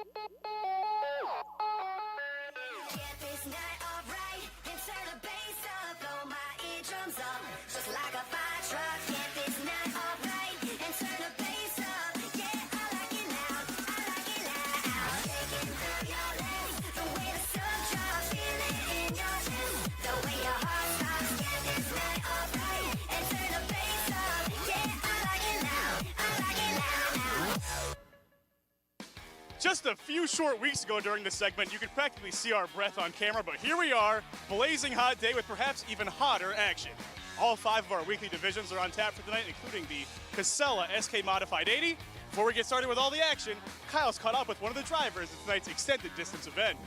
Get this night off right and turn the bass up, blow my eardrums up, just like a fire truck. Get this night off right and turn the bass up. Yeah, I like it loud, I like it loud. Shaking through your legs, the way the sun drops, feel it in your chest, the way your heart stops. Get this night off right and turn the bass up. Yeah, I like it loud, I like it loud now. Just a few short weeks ago during this segment, you could practically see our breath on camera, but here we are, blazing hot day with perhaps even hotter action. All 5 of our weekly divisions are on tap for tonight, including the Casella SK Modified 80. Before we get started with all the action, Kyle's caught up with one of the drivers at tonight's extended distance event.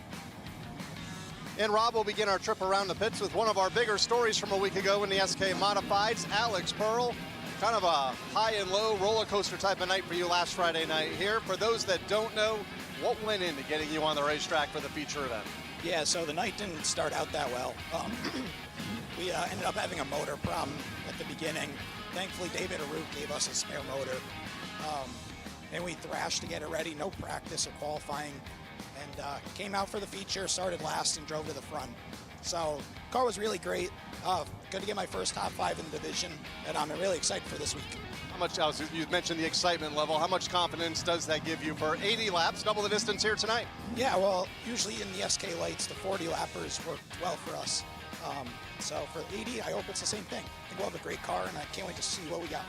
And Rob will begin our trip around the pits with one of our bigger stories from a week ago in the SK Modifieds, Alex Pearl. Kind of a high and low roller coaster type of night for you last Friday night here. For those that don't know, what went into getting you on the racetrack for the feature event? Yeah, so the night didn't start out that well. We ended up having a motor problem at the beginning. Thankfully, David Arute gave us a spare motor. And we thrashed to get it ready, no practice or qualifying. And came out for the feature, started last and drove to the front. So car was really great. Good to get my first top 5 in the division, and I'm really excited for this week. How much, you mentioned the excitement level, how much confidence does that give you for 80 laps, double the distance here tonight? Yeah, well, usually in the SK Lights, the 40 lappers work well for us. So for 80, I hope it's the same thing. I think we'll have a great car, and I can't wait to see what we got.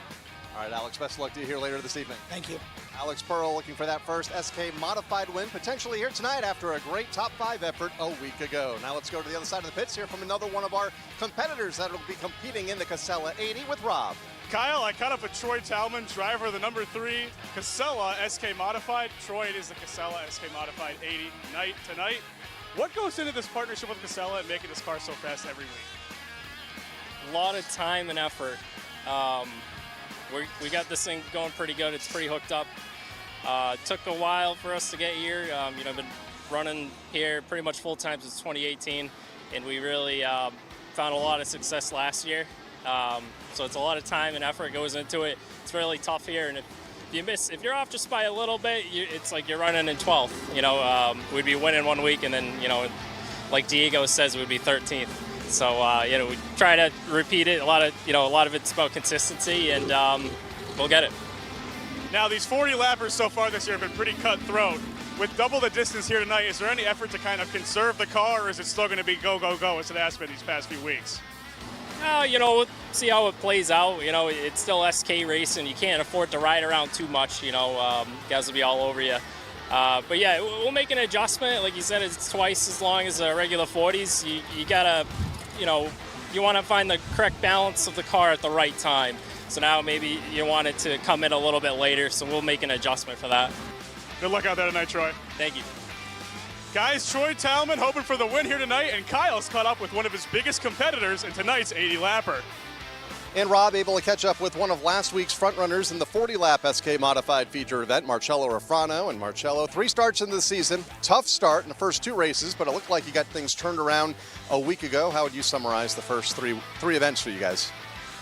All right, Alex, best of luck to you here later this evening. Thank you. Alex Pearl looking for that first SK Modified win, potentially here tonight after a great top 5 effort a week ago. Now let's go to the other side of the pits, hear from another one of our competitors that will be competing in the Casella 80 with Rob. Kyle, I caught up with Troy Talman, driver of the number 3 Casella SK Modified. Troy, it is the Casella SK Modified 80 night tonight. What goes into this partnership with Casella and making this car so fast every week? A lot of time and effort. We got this thing going pretty good. It's pretty hooked up. Took a while for us to get here. I've been running here pretty much full time since 2018, and we really found a lot of success last year. So it's a lot of time and effort goes into it. It's really tough here, and if you're off just by a little bit, it's like you're running in 12th. We'd be winning one week, and then like Diego says, we'd be 13th. So we try to repeat it. A lot of it's about consistency, and we'll get it. Now these 40 lappers so far this year have been pretty cutthroat. With double the distance here tonight, is there any effort to kind of conserve the car, or is it still going to be go, go, go as it has been these past few weeks? We'll see how it plays out. It's still SK racing. You can't afford to ride around too much. Guys will be all over you. But yeah, we'll make an adjustment. Like you said, it's twice as long as a regular 40s. You gotta, you want to find the correct balance of the car at the right time. So now maybe you want it to come in a little bit later, so we'll make an adjustment for that. Good luck out there tonight, Troy. Thank you. Guys, Troy Talman hoping for the win here tonight, and Kyle's caught up with one of his biggest competitors in tonight's 80 lapper. And Rob able to catch up with one of last week's frontrunners in the 40-lap SK Modified feature event, Marcello Rafrano. And Marcello, 3 starts into the season. Tough start in the first 2 races, but it looked like you got things turned around a week ago. How would you summarize the first three events for you guys?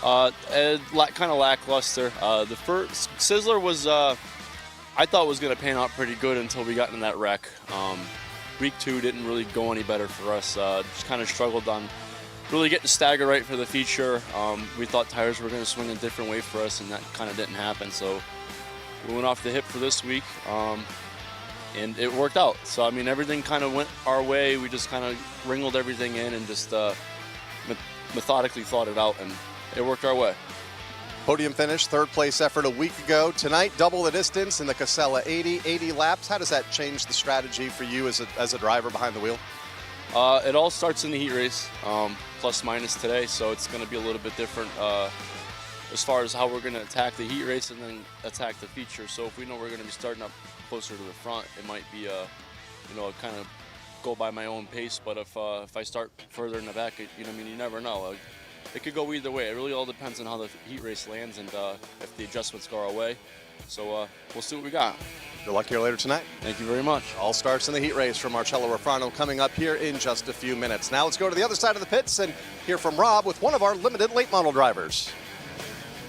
Kind of lackluster. The first Sizzler was, I thought was going to pan out pretty good until we got in that wreck. Week 2 didn't really go any better for us. Just kind of struggled on really getting stagger right for the feature. We thought tires were going to swing a different way for us, and that kind of didn't happen. So we went off the hip for this week, and it worked out. So, everything kind of went our way. We just kind of wrinkled everything in and just methodically thought it out, and it worked our way. Podium finish, 3rd place effort a week ago. Tonight, double the distance in the Casella 80 laps. How does that change the strategy for you as a driver behind the wheel? It all starts in the heat race, plus minus today, so it's going to be a little bit different as far as how we're going to attack the heat race and then attack the feature. So if we know we're going to be starting up closer to the front, it might be kind of go by my own pace. But if I start further in the back, you never know. It could go either way. It really all depends on how the heat race lands and if the adjustments go our way. So we'll see what we got. Good luck here later tonight. Thank you very much. All starts in the heat race from Marcello Rafrano coming up here in just a few minutes. Now let's go to the other side of the pits and hear from Rob with one of our limited late model drivers.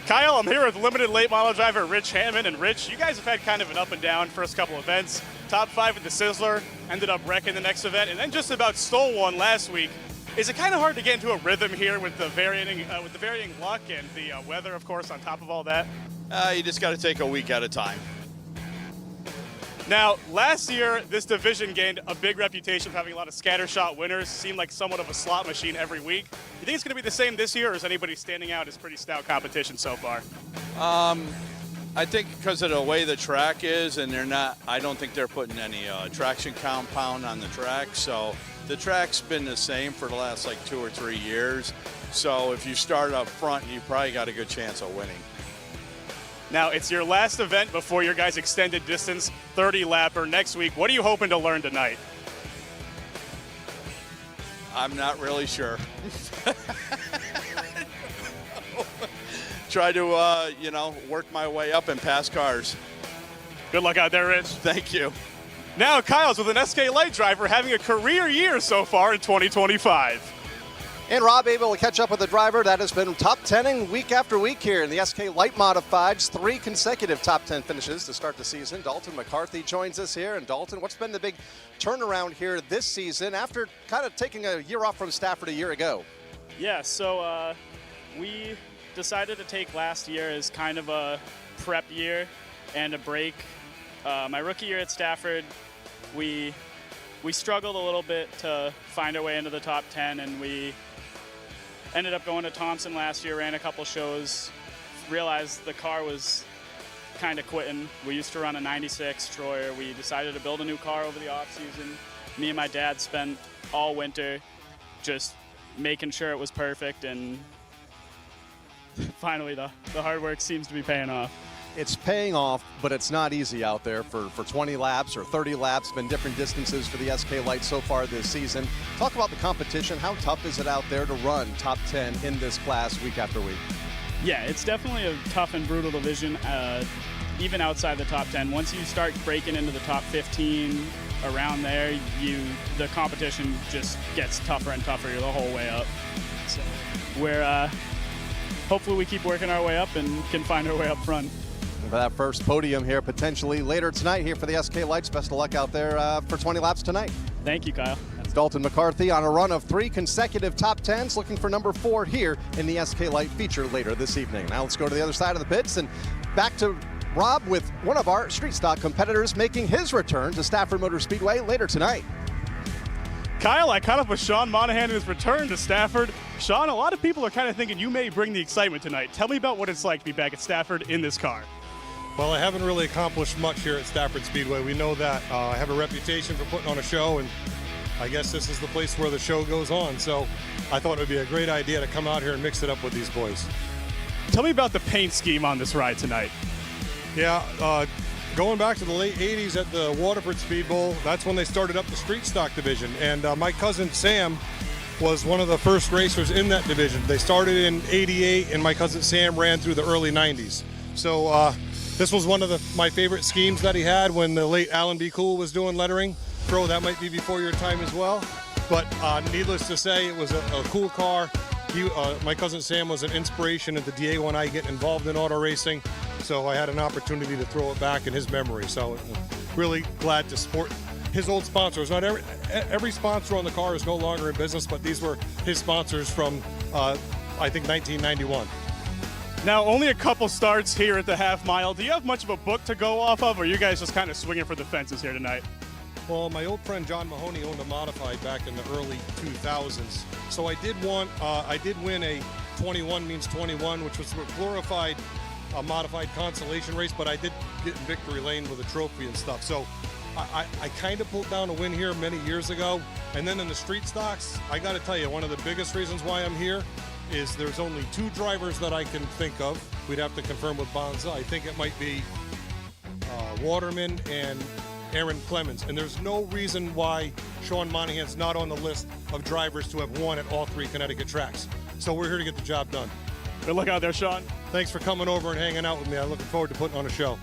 Kyle, I'm here with limited late model driver Rich Hammond. And Rich, you guys have had kind of an up and down first couple events. Top 5 at the Sizzler, ended up wrecking the next event, and then just about stole one last week. Is it kind of hard to get into a rhythm here with the varying luck and the weather, of course, on top of all that? You just got to take a week at a time. Now, last year, this division gained a big reputation for having a lot of scattershot winners, seemed like somewhat of a slot machine every week. You think it's going to be the same this year, or is anybody standing out as pretty stout competition so far? I think because of the way the track is, and I don't think they're putting any traction compound on the track. So the track's been the same for the last like 2 or 3 years. So if you start up front, you probably got a good chance of winning. Now, it's your last event before your guys' extended distance 30-lapper next week. What are you hoping to learn tonight? I'm not really sure. Try to, work my way up and pass cars. Good luck out there, Rich. Thank you. Now, Kyle's with an SK Light driver having a career year so far in 2025. And Rob able to catch up with the driver that has been top 10ing week after week here in the SK Light Modifieds. 3 consecutive top 10 finishes to start the season. Dalton McCarthy joins us here. And Dalton, what's been the big turnaround here this season after kind of taking a year off from Stafford a year ago? Yeah, so we decided to take last year as kind of a prep year and a break. My rookie year at Stafford, we struggled a little bit to find our way into the top 10, and we ended up going to Thompson last year, ran a couple shows, realized the car was kind of quitting. We used to run a 96 Troyer. We decided to build a new car over the off-season. Me and my dad spent all winter just making sure it was perfect, and finally the hard work seems to be paying off. It's paying off, but it's not easy out there for 20 laps or 30 laps. Been different distances for the SK Light so far this season. Talk about the competition. How tough is it out there to run top 10 in this class week after week? Yeah, it's definitely a tough and brutal division, even outside the top 10. Once you start breaking into the top 15, around there, the competition just gets tougher and tougher the whole way up. So hopefully we keep working our way up and can find our way up front. For that first podium here potentially later tonight here for the SK Lights. Best of luck out there for 20 laps tonight. Thank you, Kyle. Dalton McCarthy on a run of 3 consecutive top 10s, looking for number 4 here in the SK Light feature later this evening. Now let's go to the other side of the pits and back to Rob with one of our street stock competitors making his return to Stafford Motor Speedway later tonight. Kyle, I caught up with Sean Monahan in his return to Stafford. Sean, a lot of people are kind of thinking you may bring the excitement tonight. Tell me about what it's like to be back at Stafford in this car. Well, I haven't really accomplished much here at Stafford Speedway. We know that. I have a reputation for putting on a show, and I guess this is the place where the show goes on. So I thought it would be a great idea to come out here and mix it up with these boys. Tell me about the paint scheme on this ride tonight. Yeah, going back to the late 80s at the Waterford Speed Bowl, that's when they started up the street stock division. And my cousin Sam was one of the first racers in that division. They started in '88, and my cousin Sam ran through the early '90s. So this was one of my favorite schemes that he had when the late Alan B. Cool was doing lettering. Pro, that might be before your time as well. But needless to say, it was a cool car. My cousin Sam was an inspiration at the DA when I get involved in auto racing. So I had an opportunity to throw it back in his memory. So really glad to support his old sponsors. Not every sponsor on the car is no longer in business, but these were his sponsors from, I think, 1991. Now, only a couple starts here at the half mile. Do you have much of a book to go off of, or are you guys just kind of swinging for the fences here tonight? Well, my old friend John Mahoney owned a modified back in the early 2000s. So I did win a 21 means 21, which was a glorified modified consolation race, but I did get in victory lane with a trophy and stuff. So I kind of pulled down a win here many years ago. And then in the street stocks, I got to tell you, one of the biggest reasons why I'm here is there's only 2 drivers that I can think of. We'd have to confirm with Bonza. I think it might be Waterman and Aaron Clemens. And there's no reason why Sean Monahan's not on the list of drivers to have won at all 3 Connecticut tracks. So we're here to get the job done. Good luck out there, Sean. Thanks for coming over and hanging out with me. I'm looking forward to putting on a show.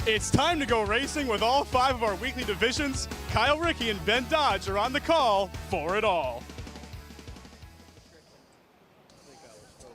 It's time to go racing with all 5 of our weekly divisions. Kyle Rickey and Ben Dodge are on the call for it all.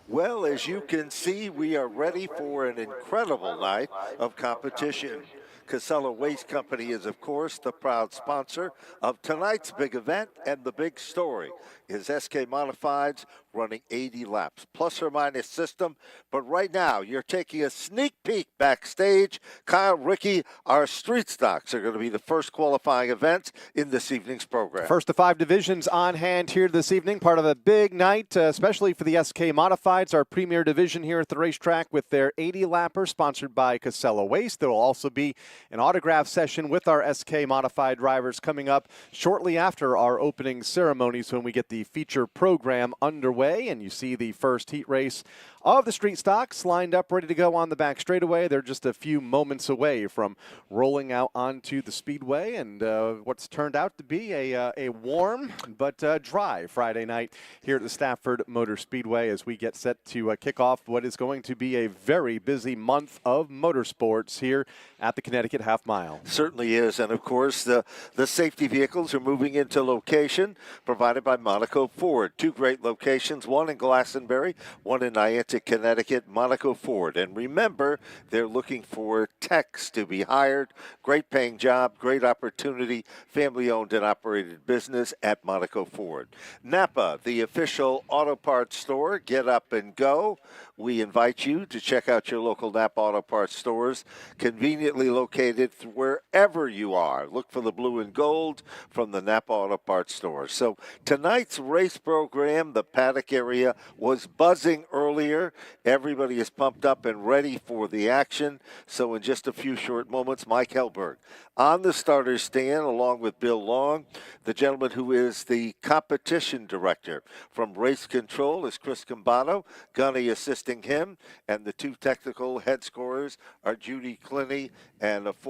Well, as you can see, we are ready for an incredible night of competition. Casella Waste Company is, of course, the proud sponsor of tonight's big event, and the big story is SK Modifieds running 80 laps, plus or minus system. But right now, you're taking a sneak peek backstage. Kyle, Ricky, our street stocks are going to be the first qualifying events in this evening's program. First of 5 divisions on hand here this evening, part of a big night, especially for the SK Modifieds, our premier division here at the racetrack with their 80-lapper, sponsored by Casella Waste. There will also be an autograph session with our SK Modified drivers coming up shortly after our opening ceremonies when we get the feature program underway. And you see the first heat race of the street stocks lined up, ready to go on the back straightaway. They're just a few moments away from rolling out onto the speedway, and what's turned out to be a warm but dry Friday night here at the Stafford Motor Speedway as we get set to kick off what is going to be a very busy month of motorsports here at the Connecticut Half Mile. Certainly is, and of course the safety vehicles are moving into location provided by Monaco Ford. Two great locations, one in Glastonbury, one in Niantic, Connecticut, Monaco Ford. And remember, they're looking for techs to be hired. Great paying job, great opportunity, family-owned and operated business at Monaco Ford. Napa, the official auto parts store, get up and go. We invite you to check out your local Napa Auto Parts stores, conveniently located wherever you are. Look for the blue and gold from the Napa Auto Parts stores. So tonight's race program, the paddock area was buzzing earlier. Everybody is pumped up and ready for the action. So in just a few short moments, Mike Helberg on the starter's stand along with Bill Long. The gentleman who is the competition director from Race Control is Chris Cambato. Gunny assisting him, and the two technical head scorers are Judy Clinny and of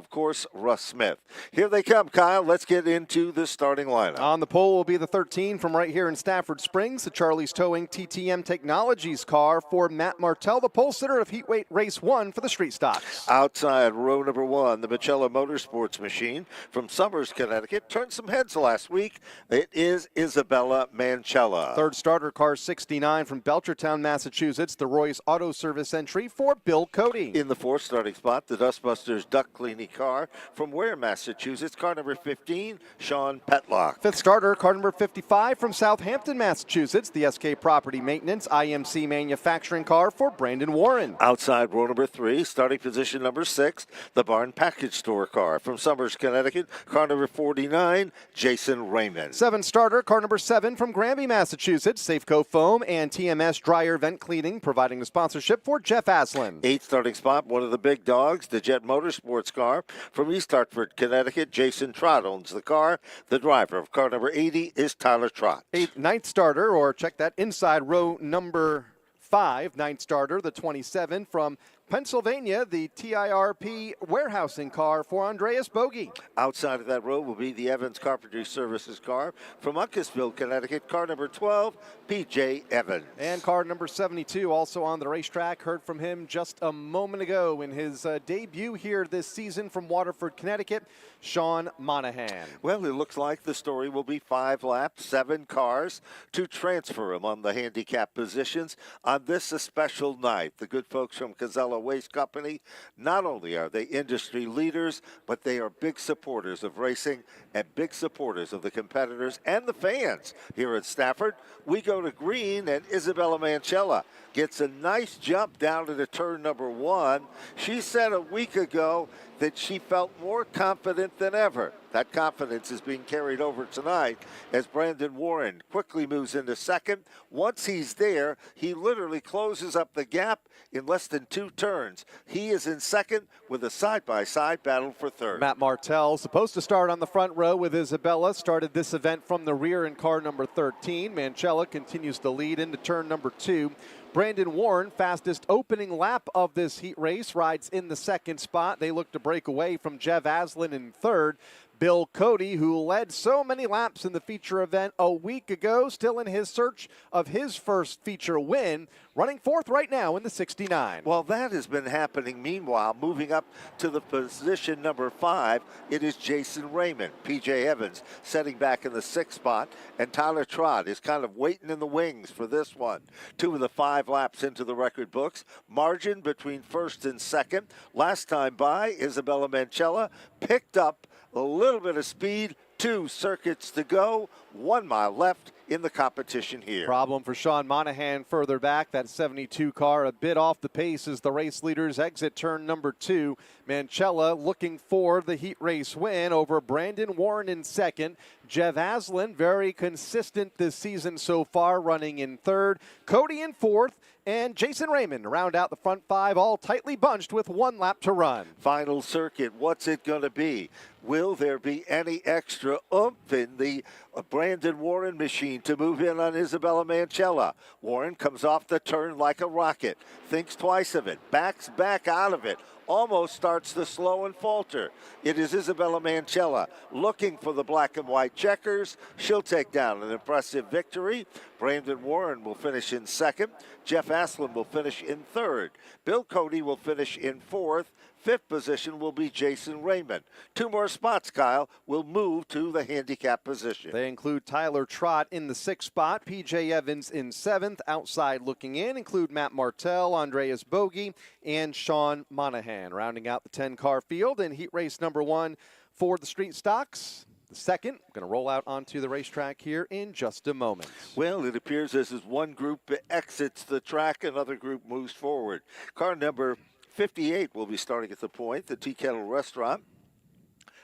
course, Russ Smith. Here they come, Kyle. Let's get into the starting lineup. On the pole will be the 13 from right here in Stafford Springs, the Charlie's Towing TTM Technologies car for Matt Martell, the pole sitter of Heatweight Race 1 for the Street Stocks. Outside row number 1, the Michello Motorsports machine from Somers, Connecticut. Turned some heads last week. It is Isabella Mancella. Third starter, car 69 from Belchertown, Massachusetts, the Roy's Auto Service entry for Bill Cody. In the fourth starting spot, the Dustbusters duck cleaning car from Ware, Massachusetts, car number 15, Sean Petlock. Fifth starter, car number 55 from Southampton, Massachusetts, the SK Property Maintenance IMC manufacturing car for Brandon Warren. Outside row number 3, starting position number 6, the Barn Package Store car from Somers, Connecticut, car number 49, Jason Raymond. Seventh starter, car number 7 from Granby, Massachusetts, Safeco Foam and TMS Dryer Vent Cleaning, providing the sponsorship for Jeff Aslin. Eighth starting spot, one of the big dogs, the Jet Motorsports car from East Hartford, Connecticut, Jason Trott owns the car. The driver of car number 80 is Tyler Trott. Ninth starter, or check that inside row number 5, ninth starter, the 27 from Pennsylvania, the TIRP warehousing car for Andreas Bogey. Outside of that row will be the Evans Carpentry Services car from Uncasville, Connecticut, car number 12, P.J. Evans. And car number 72 also on the racetrack. Heard from him just a moment ago in his debut here this season from Waterford, Connecticut, Sean Monahan. Well, it looks like the story will be 5 laps, 7 cars to transfer among the handicap positions on this special night. The good folks from Casella Waste Company, not only are they industry leaders, but they are big supporters of racing and big supporters of the competitors and the fans here at Stafford. We go to green, and Isabella Mancella gets a nice jump down to the turn number 1. She said a week ago that she felt more confident than ever. That confidence is being carried over tonight as Brandon Warren quickly moves into second. Once he's there, he literally closes up the gap in less than 2 turns. He is in second with a side-by-side battle for third. Matt Martell, supposed to start on the front row with Isabella, started this event from the rear in car number 13. Mancella continues to lead into turn number 2. Brandon Warren, fastest opening lap of this heat race, rides in the second spot. They look to break away from Jeff Aslin in third. Bill Cody, who led so many laps in the feature event a week ago, still in his search of his first feature win, running fourth right now in the 69. Well, that has been happening. Meanwhile, moving up to the position number 5, it is Jason Raymond. P.J. Evans setting back in the 6th spot, and Tyler Trott is kind of waiting in the wings for this one. 2 of the 5 laps into the record books. Margin between first and second. Last time by, Isabella Mancella picked up a little bit of speed. 2 circuits to go, 1 mile left in the competition here. Problem for Sean Monahan further back. That 72 car a bit off the pace as the race leaders exit turn number 2. Mancella looking for the heat race win over Brandon Warren in second. Jeff Aslan, very consistent this season so far, running in third. Cody in fourth. And Jason Raymond round out the front 5, all tightly bunched with 1 lap to run. Final circuit, what's it going to be? Will there be any extra oomph in the Brandon Warren machine to move in on Isabella Mancella? Warren comes off the turn like a rocket, thinks twice of it, backs back out of it, almost starts to slow and falter. It is Isabella Mancella looking for the black and white checkers. She'll take down an impressive victory. Brandon Warren will finish in second. Jeff Aslan will finish in third. Bill Cody will finish in fourth. 5th position will be Jason Raymond. 2 more spots, Kyle, will move to the handicap position. They include Tyler Trott in the 6th spot, P.J. Evans in 7th. Outside looking in include Matt Martell, Andreas Bogie, and Sean Monahan. Rounding out the 10-car field in heat race number 1 for the street stocks. The second, going to roll out onto the racetrack here in just a moment. Well, it appears as one group exits the track, another group moves forward. Car number 58 will be starting at the point, the Tea Kettle Restaurant.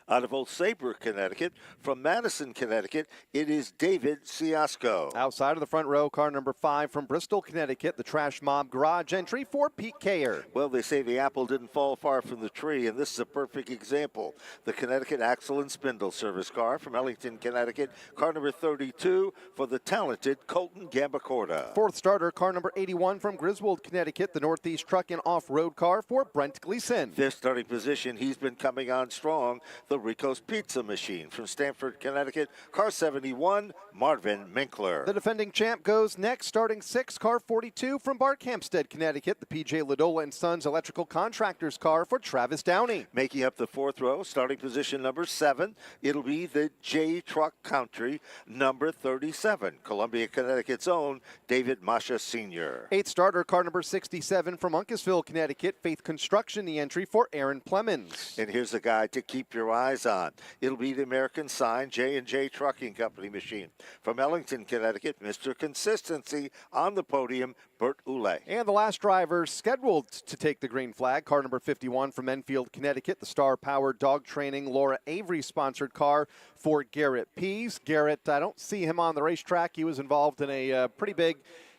Out of Old Saybrook, Connecticut. From Madison, Connecticut, it is David Ciasco. Outside of the front row, car number 5 from Bristol, Connecticut, the Trash Mob Garage entry for Pete Kayer. Well, they say the apple didn't fall far from the tree, and this is a perfect example. The Connecticut Axle and Spindle service car from Ellington, Connecticut. Car number 32 for the talented Colton Gambacorda. 4th starter, car number 81 from Griswold, Connecticut, the Northeast Truck and Off-Road car for Brent Gleason. 5th starting position, he's been coming on strong. The Rico's Pizza Machine from Stamford, Connecticut. Car 71, Marvin Minkler. The defending champ goes next, starting 6, car 42 from Barkhamsted, Connecticut. The P.J. Ladola and Sons Electrical Contractors car for Travis Downey. Making up the 4th row, starting position number 7, it'll be the J Truck Country number 37, Columbia, Connecticut's own David Masha Sr. 8th starter, car number 67 from Uncasville, Connecticut. Faith Construction, the entry for Aaron Plemons. And here's a guy to keep your eyes on. It'll be the American Sign J&J Trucking Company machine. From Ellington, Connecticut, Mr. Consistency on the podium, Bert Ule. And the last driver scheduled to take the green flag, car number 51 from Enfield, Connecticut, the star-powered dog training Laura Avery-sponsored car for Garrett Pease. Garrett, I don't see him on the racetrack. He was involved in a pretty big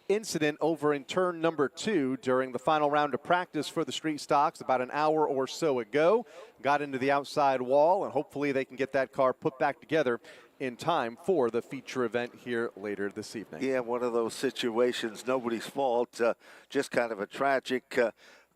incident over in turn number 2 during the final round of practice for the street stocks about an hour or so ago. Got into the outside wall, and hopefully they can get that car put back together in time for the feature event here later this evening. Yeah, one of those situations, nobody's fault, just kind of a tragic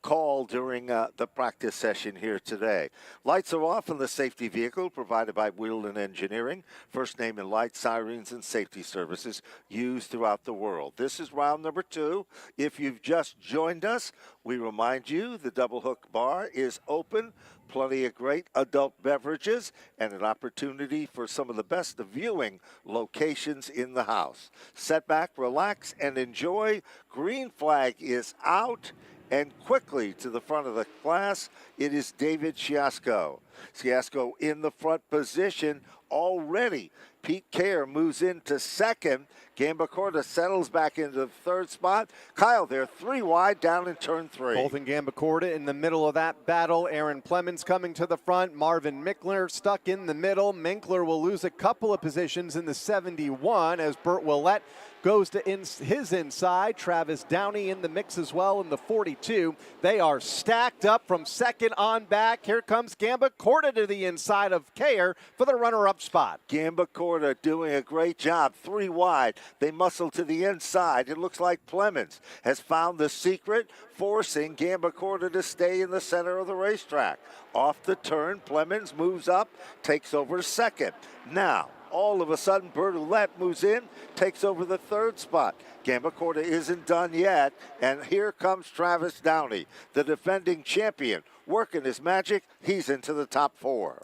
call during the practice session here today. Lights are off in the safety vehicle provided by Wheeldon Engineering. First name in light, sirens, and safety services used throughout the world. This is round number 2. If you've just joined us, we remind you the Double Hook Bar is open. Plenty of great adult beverages and an opportunity for some of the best viewing locations in the house. Sit back, relax, and enjoy. Green flag is out. And quickly to the front of the class, it is David Ciasco. Ciasco in the front position already. Pete Kayer moves into second. Gambacorda settles back into the 3rd spot. Kyle, they're 3 wide down in turn 3. Colton Gambacorda in the middle of that battle. Aaron Plemons coming to the front. Marvin Minkler stuck in the middle. Minkler will lose a couple of positions in the 71 as Burt Willett goes to his inside. Travis Downey in the mix as well in the 42. They are stacked up from second on back. Here comes Gambacorda. Corda to the inside of Kayer for the runner-up spot. Gamba Corda doing a great job. 3 wide. They muscle to the inside. It looks like Plemons has found the secret, forcing Gamba Corda to stay in the center of the racetrack. Off the turn, Plemons moves up, takes over second. Now, all of a sudden, Bertoulette moves in, takes over the 3rd spot. Gamba Corda isn't done yet, and here comes Travis Downey, the defending champion, working his magic. He's into the top 4.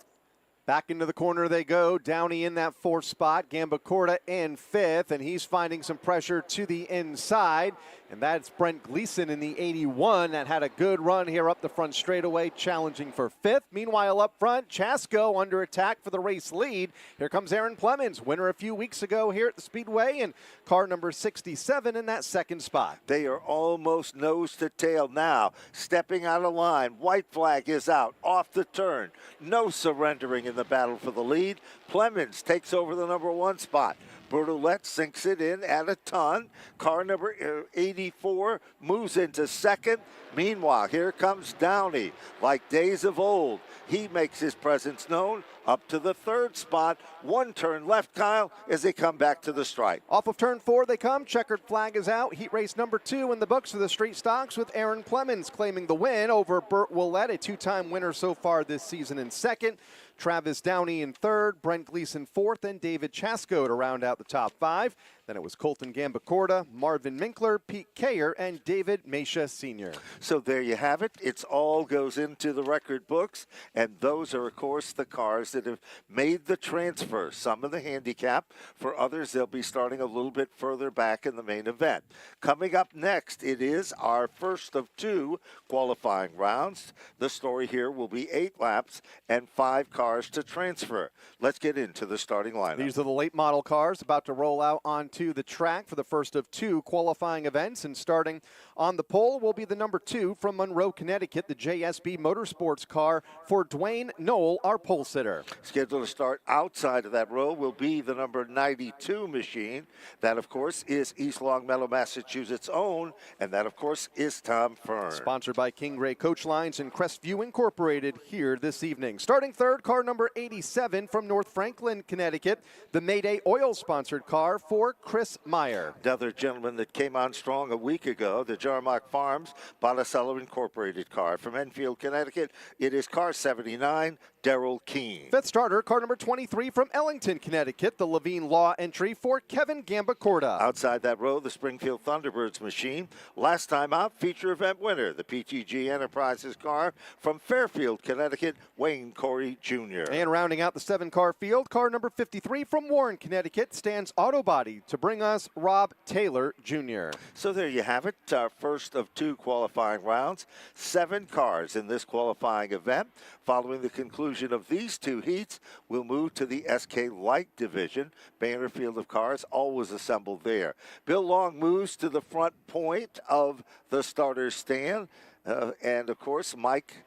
Back into the corner they go. Downey in that 4th spot. Gamba Corda in 5th, and he's finding some pressure to the inside. And that's Brent Gleason in the 81 that had a good run here up the front straightaway, challenging for 5th. Meanwhile, up front, Chasko under attack for the race lead. Here comes Aaron Plemons, winner a few weeks ago here at the Speedway, and car number 67 in that 2nd spot. They are almost nose to tail now. Stepping out of line. White flag is out. Off the turn. No surrendering in the battle for the lead. Plemons takes over the number 1 spot. Bertoulette sinks it in at a ton. Car number 84 moves into 2nd. Meanwhile, here comes Downey. Like days of old, he makes his presence known up to the 3rd spot. 1 turn left, Kyle, as they come back to the stripe. Off of turn 4 they come. Checkered flag is out. Heat race number 2 in the books for the street stocks, with Aaron Plemons claiming the win over Burt Willett, a 2-time winner so far this season in 2nd. Travis Downey in 3rd, Brent Gleason 4th, and David Chasko to round out the top 5. Then it was Colton Gamba Corda, Marvin Minkler, Pete Kayer, and David Mesha Sr. So there you have it. It all goes into the record books, and those are, of course, the cars that have made the transfer. Some in the handicap. For others, they'll be starting a little bit further back in the main event. Coming up next, it is our first of 2 qualifying rounds. The story here will be 8 laps and 5 cars to transfer. Let's get into the starting lineup. These are the late model cars about to roll out onto the track for the first of 2 qualifying events. And starting on the pole will be the number 2 from Monroe, Connecticut, the JSB Motorsports car for Dwayne Knoll, our pole sitter. Scheduled to start outside of that row will be the number 92 machine. That, of course, is East Longmeadow, Massachusetts' own, and that, of course, is Tom Fern. Sponsored by King Ray Coach Lines and Crestview Incorporated here this evening. Starting 3rd, car number 87 from North Franklin, Connecticut, the Mayday Oil-sponsored car for Chris Meyer. Another gentleman that came on strong a week ago, the Jarmark Farms Botticello Incorporated car. From Enfield, Connecticut, it is car 79, Daryl Keene. 5th starter, car number 23 from Ellington, Connecticut, the Levine Law entry for Kevin Gamba Corda. Outside that row, the Springfield Thunderbirds machine. Last time out, feature event winner, the PTG Enterprises car from Fairfield, Connecticut, Wayne Corey Jr. And rounding out the 7-car field, car number 53 from Warren, Connecticut, stands Auto Body to bring us Rob Taylor Jr. So there you have it, our first of 2 qualifying rounds. 7 cars in this qualifying event. Following the conclusion of these 2 heats, we'll move to the SK Light division. Banner field of cars always assembled there. Bill Long moves to the front point of the starter stand. And, of course, Mike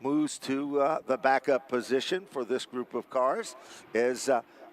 moves to the backup position for this group of cars as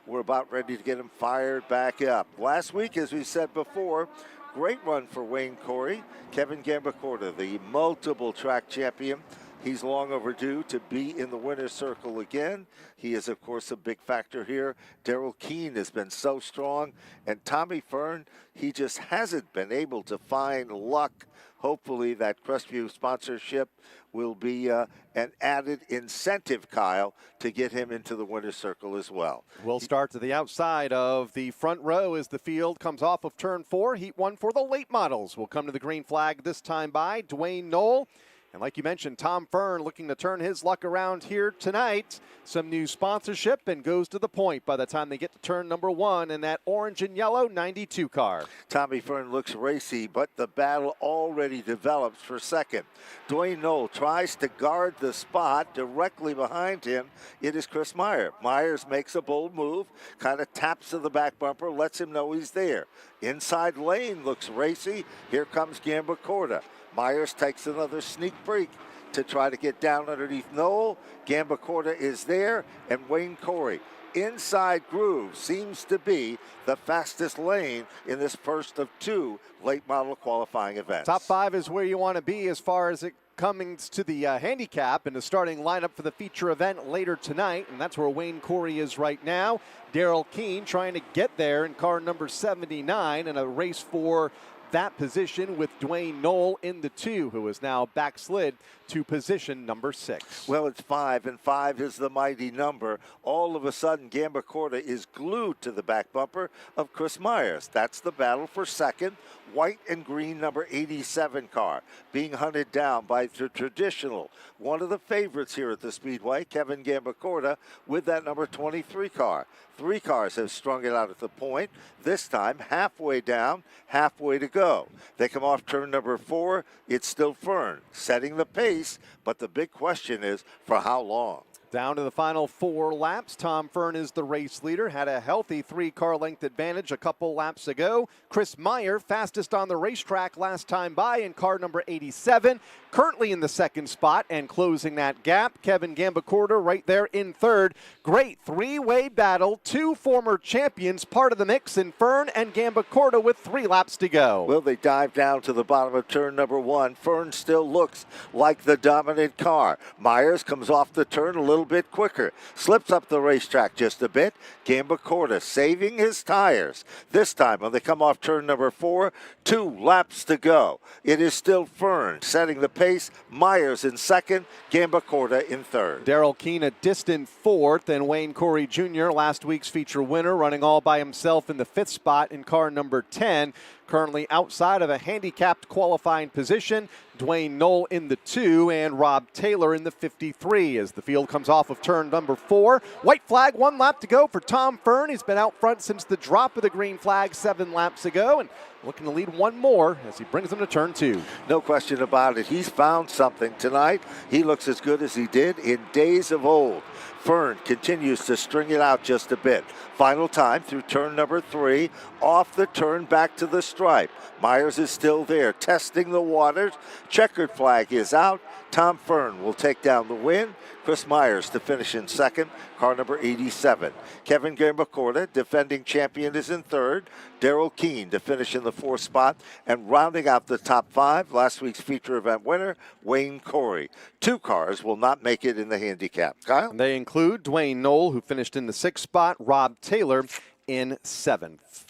we're about ready to get them fired back up. Last week, as we said before, great run for Wayne Corey. Kevin Gamba Corda, the multiple track champion. He's long overdue to be in the winner's circle again. He is, of course, a big factor here. Daryl Keene has been so strong. And Tommy Fern, he just hasn't been able to find luck. Hopefully that Crestview sponsorship will be an added incentive, Kyle, to get him into the winner's circle as well. We'll start to the outside of the front row as the field comes off of turn 4. Heat 1 for the late models will come to the green flag this time by Dwayne Knoll. And like you mentioned, Tom Fern looking to turn his luck around here tonight. Some new sponsorship and goes to the point by the time they get to turn number 1 in that orange and yellow 92 car. Tommy Fern looks racy, but the battle already develops for second. Dwayne Knoll tries to guard the spot. Directly behind him, it is Chris Meyer. Myers makes a bold move, kind of taps to the back bumper, lets him know he's there. Inside lane looks racy. Here comes Gamba Corda. Myers takes another sneak break to try to get down underneath Knoll. Gamba Corda is there, and Wayne Corey. Inside groove seems to be the fastest lane in this first of 2 late model qualifying events. Top 5 is where you want to be as far as it coming to the handicap and the starting lineup for the feature event later tonight, and that's where Wayne Corey is right now. Daryl Keene trying to get there in car number 79, and a race for that position with Dwayne Knoll in the 2, who is now backslid to position number 6. Well, it's 5, and 5 is the mighty number. All of a sudden, Gambacorta is glued to the back bumper of Chris Myers. That's the battle for second. White and green number 87 car being hunted down by the traditional, one of the favorites here at the Speedway, Kevin Gambacorta, with that number 23 car. 3 cars have strung it out at the point, this time halfway down, halfway to go. They come off turn number 4. It's still Fern setting the pace, but the big question is for how long? Down to the final 4 laps. Tom Fern is the race leader. Had a healthy 3-car length advantage a couple laps ago. Chris Meyer, fastest on the racetrack last time by in car number 87. Currently in the 2nd spot and closing that gap. Kevin Gambacorta right there in 3rd. Great 3-way battle. 2 former champions part of the mix in Fern and Gambacorta with 3 laps to go. Well, they dive down to the bottom of turn number 1. Fern still looks like the dominant car. Myers comes off the turn a little bit quicker, slips up the racetrack just a bit. Gambacorta saving his tires. This time when they come off turn number 4, 2 laps to go. It is still Fern setting the pace. Myers in 2nd, Gambacorta in 3rd. Daryl Keene a distant 4th, and Wayne Corey Jr., last week's feature winner, running all by himself in the 5th spot in car number 10. Currently outside of a handicapped qualifying position. Dwayne Knoll in the 2 and Rob Taylor in the 53 as the field comes off of turn number 4. White flag, 1 lap to go for Tom Fern. He's been out front since the drop of the green flag 7 laps ago and looking to lead 1 more as he brings them to turn 2. No question about it. He's found something tonight. He looks as good as he did in days of old. Fern continues to string it out just a bit. Final time through turn number 3, off the turn back to the stripe. Myers is still there, testing the waters. Checkered flag is out. Tom Fern will take down the win. Chris Myers to finish in 2nd, car number 87. Kevin Gambacorta, defending champion, is in 3rd. Daryl Keene to finish in the 4th spot. And rounding out the top 5, last week's feature event winner, Wayne Corey. 2 cars will not make it in the handicap. Kyle? They include Dwayne Knoll, who finished in the 6th spot, Rob Taylor in 7th.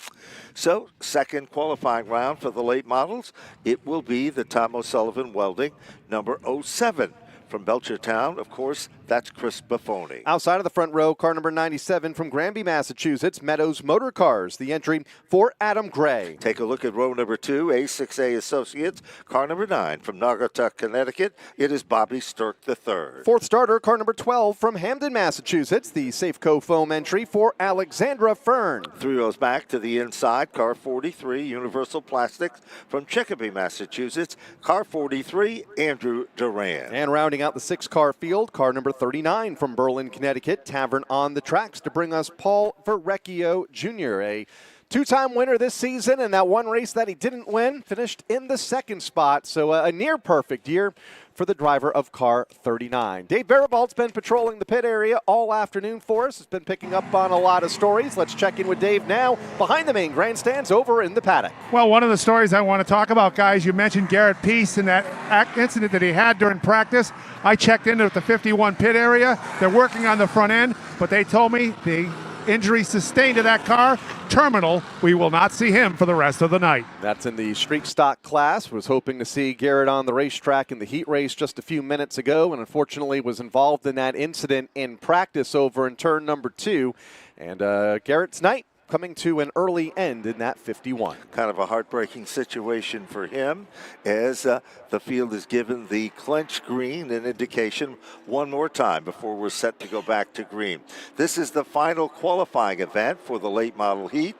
So, second qualifying round for the late models. It will be the Tom O'Sullivan Welding number 07. From Belchertown, of course, that's Chris Buffoni. Outside of the front row, car number 97 from Granby, Massachusetts, Meadows Motor Cars, the entry for Adam Gray. Take a look at row number 2, A6A Associates, car number 9 from Naugatuck, Connecticut. It is Bobby Sturck III. 4th starter, car number 12 from Hamden, Massachusetts, the Safeco foam entry for Alexandra Fern. 3 rows back to the inside, car 43, Universal Plastics from Chicopee, Massachusetts, car 43, Andrew Duran. And rounding out the 6-car field, car number 39 from Berlin, Connecticut, Tavern on the Tracks to bring us Paul Verrecchio Jr., a 2-time winner this season, and that one race that he didn't win finished in the 2nd spot. So a near perfect year for the driver of car 39. Dave Baribalt's been patrolling the pit area all afternoon for us. He's been picking up on a lot of stories. Let's check in with Dave now behind the main grandstands over in the paddock. Well, one of the stories I want to talk about, guys, you mentioned Garrett Peace and that incident that he had during practice. I checked into the 51 pit area. They're working on the front end, but they told me the injury sustained to that car, terminal. We will not see him for the rest of the night. That's in the street stock class. Was hoping to see Garrett on the racetrack in the heat race just a few minutes ago, and unfortunately was involved in that incident in practice over in turn number 2. And Garrett's night coming to an early end in that 51. Kind of a heartbreaking situation for him as the field is given the clench green, an indication one more time before we're set to go back to green. This is the final qualifying event for the late model heat.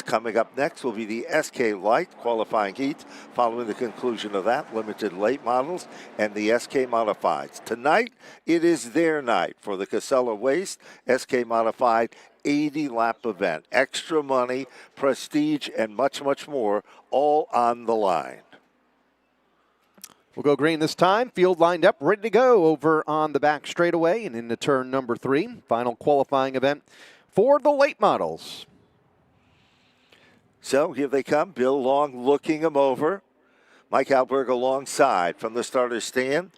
Coming up next will be the SK Light qualifying heat. Following the conclusion of that, limited late models and the SK Modifieds. Tonight, it is their night for the Casella Waste SK Modified 80-lap event. Extra money, prestige, and much, much more, all on the line. We'll go green this time. Field lined up, ready to go over on the back straightaway and into turn number 3. Final qualifying event for the late models. So here they come. Bill Long looking them over. Mike Alberg alongside from the starter's stand.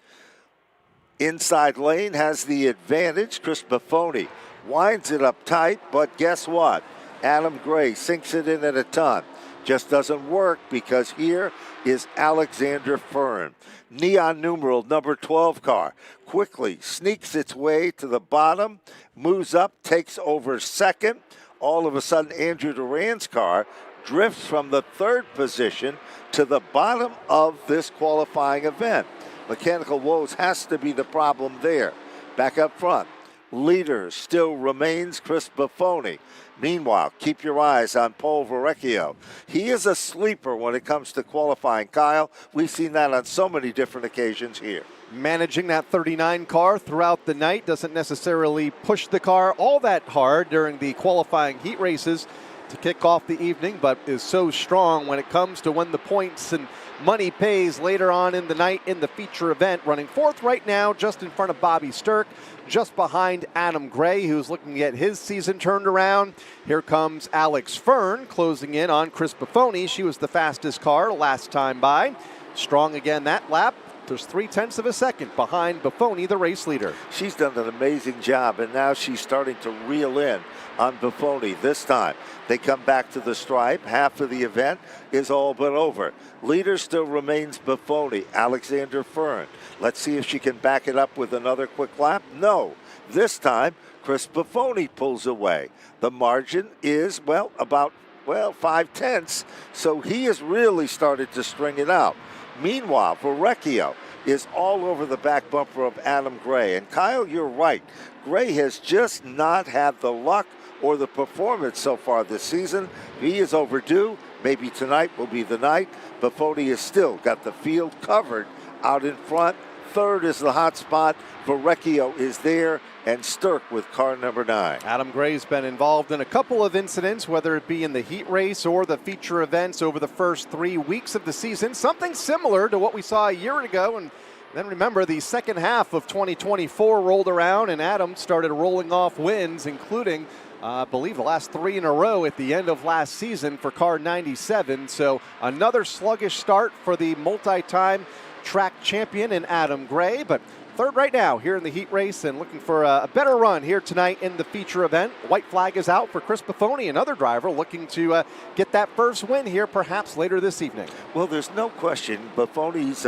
Inside lane has the advantage. Chris Buffoni winds it up tight, but guess what? Adam Gray sinks it in at a ton. Just doesn't work because here is Alexander Fern. Neon numeral number 12 car quickly sneaks its way to the bottom, moves up, takes over second. All of a sudden, Andrew Duran's car drifts from the third position to the bottom of this qualifying event. Mechanical woes has to be the problem there. Back up front, leader still remains Chris Buffoni. Meanwhile, keep your eyes on Paul Verrecchio. He is a sleeper when it comes to qualifying, Kyle. We've seen that on so many different occasions here. Managing that 39 car throughout the night, doesn't necessarily push the car all that hard during the qualifying heat races to kick off the evening, but is so strong when it comes to when the points and money pays later on in the night in the feature event. Running fourth right now, just in front of Bobby Sturck, just behind Adam Gray, who's looking to get his season turned around. Here comes Alex Fern closing in on Chris Buffoni. She was the fastest car last time by. Strong again that lap. There's 0.3 of a second behind Buffoni, the race leader. She's done an amazing job, and now she's starting to reel in on Buffoni this time. They come back to the stripe. Half of the event is all but over. Leader still remains Buffoni, Alexander Fern. Let's see if she can back it up with another quick lap. No. This time, Chris Buffoni pulls away. The margin is, about 0.5, so he has really started to string it out. Meanwhile, Verrecchio is all over the back bumper of Adam Gray. And Kyle, you're right. Gray has just not had the luck or the performance so far this season. He is overdue. Maybe tonight will be the night. Buffoni has still got the field covered out in front. Third is the hot spot. Verrecchio is there, and Sturck with car number 9. Adam Gray's been involved in a couple of incidents, whether it be in the heat race or the feature events over the first 3 weeks of the season. Something similar to what we saw a year ago. And then remember, the second half of 2024 rolled around, and Adam started rolling off wins, including I believe the last 3 in a row at the end of last season for car 97. So another sluggish start for the multi-time track champion in Adam Gray, but third right now here in the heat race and looking for a better run here tonight in the feature event. White flag is out for Chris Buffoni, another driver looking to get that first win here perhaps later this evening. Well, there's no question Buffoni's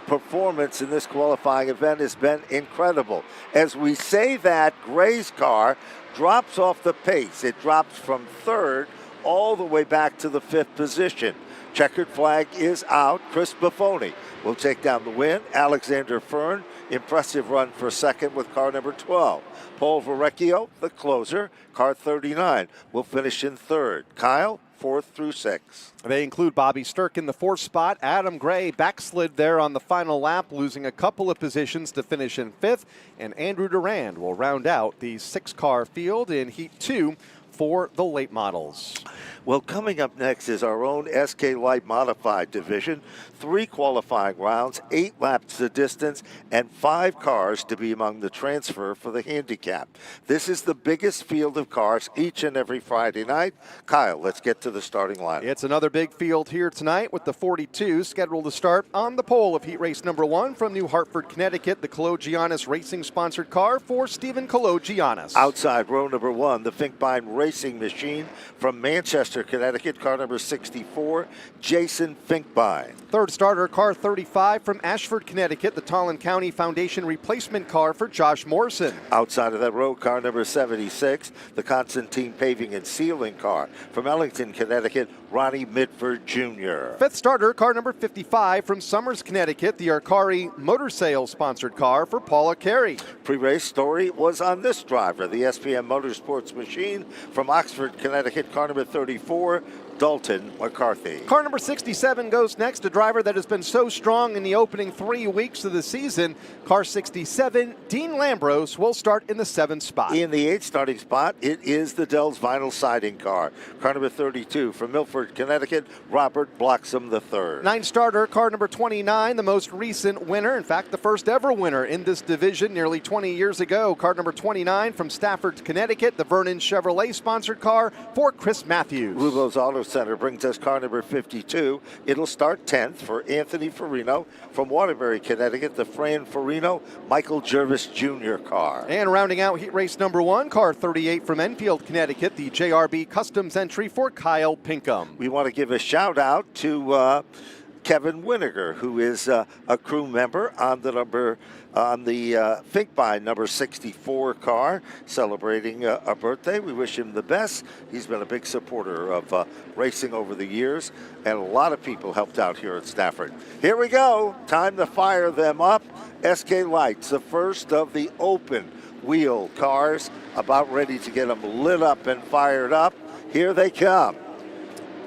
performance in this qualifying event has been incredible. As we say that, Gray's car drops off the pace. It drops from third all the way back to the 5th position. Checkered flag is out. Chris Buffoni will take down the win. Alexander Fern, impressive run for second with car number 12. Paul Verrecchio, the closer, car 39, will finish in third. Kyle, 4th through 6th. They include Bobby Sturck in the 4th spot. Adam Gray backslid there on the final lap, losing a couple of positions to finish in 5th. And Andrew Durand will round out the 6-car field in Heat 2 for the late models. Well, coming up next is our own SK Light Modified division. 3 qualifying rounds, 8 laps the distance, and 5 cars to be among the transfer for the handicap. This is the biggest field of cars each and every Friday night. Kyle, let's get to the starting line. It's another big field here tonight with the 42 scheduled to start on the pole of heat race number 1 from New Hartford, Connecticut, the Kalogiannis Racing sponsored car for Stephen Kalogiannis. Outside row number 1, the Finkbein Racing Machine from Manchester, Connecticut, car number 64, Jason Finkbein. Third starter, car 35 from Ashford, Connecticut, the Tolland County Foundation replacement car for Josh Morrison. Outside of that row, car number 76, the Constantine Paving and Sealing car from Ellington, Connecticut, Ronnie Mitford Jr. Fifth starter, car number 55 from Summers, Connecticut, the Arcari Motor Sales sponsored car for Paula Carey. Pre-race story was on this driver, the SPM Motorsports Machine from Oxford, Connecticut, car number 34, Dalton McCarthy. Car number 67 goes next, a driver that has been so strong in the opening 3 weeks of the season. Car 67, Dean Lambros, will start in the 7th spot. In the 8th starting spot, it is the Dell's vinyl siding car. Car number 32 from Milford, Connecticut, Robert Bloxham III. 9th starter, car number 29, the most recent winner, in fact, the first ever winner in this division nearly 20 years ago. Car number 29 from Stafford, Connecticut, the Vernon Chevrolet sponsored car for Chris Matthews. Rubos Auto Center brings us car number 52. It'll start 10th for Anthony Farino from Waterbury, Connecticut, the Fran Farino Michael Jervis Jr. car. And rounding out heat race number 1, car 38 from Enfield, Connecticut, the JRB Customs entry for Kyle Pinkham. We want to give a shout out to Kevin Winiger, who is a crew member on the Finkbein number 64 car, celebrating a birthday. We wish him the best. He's been a big supporter of racing over the years, and a lot of people helped out here at Stafford. Here we go. Time to fire them up. SK Lights, the first of the open wheel cars, about ready to get them lit up and fired up. Here they come.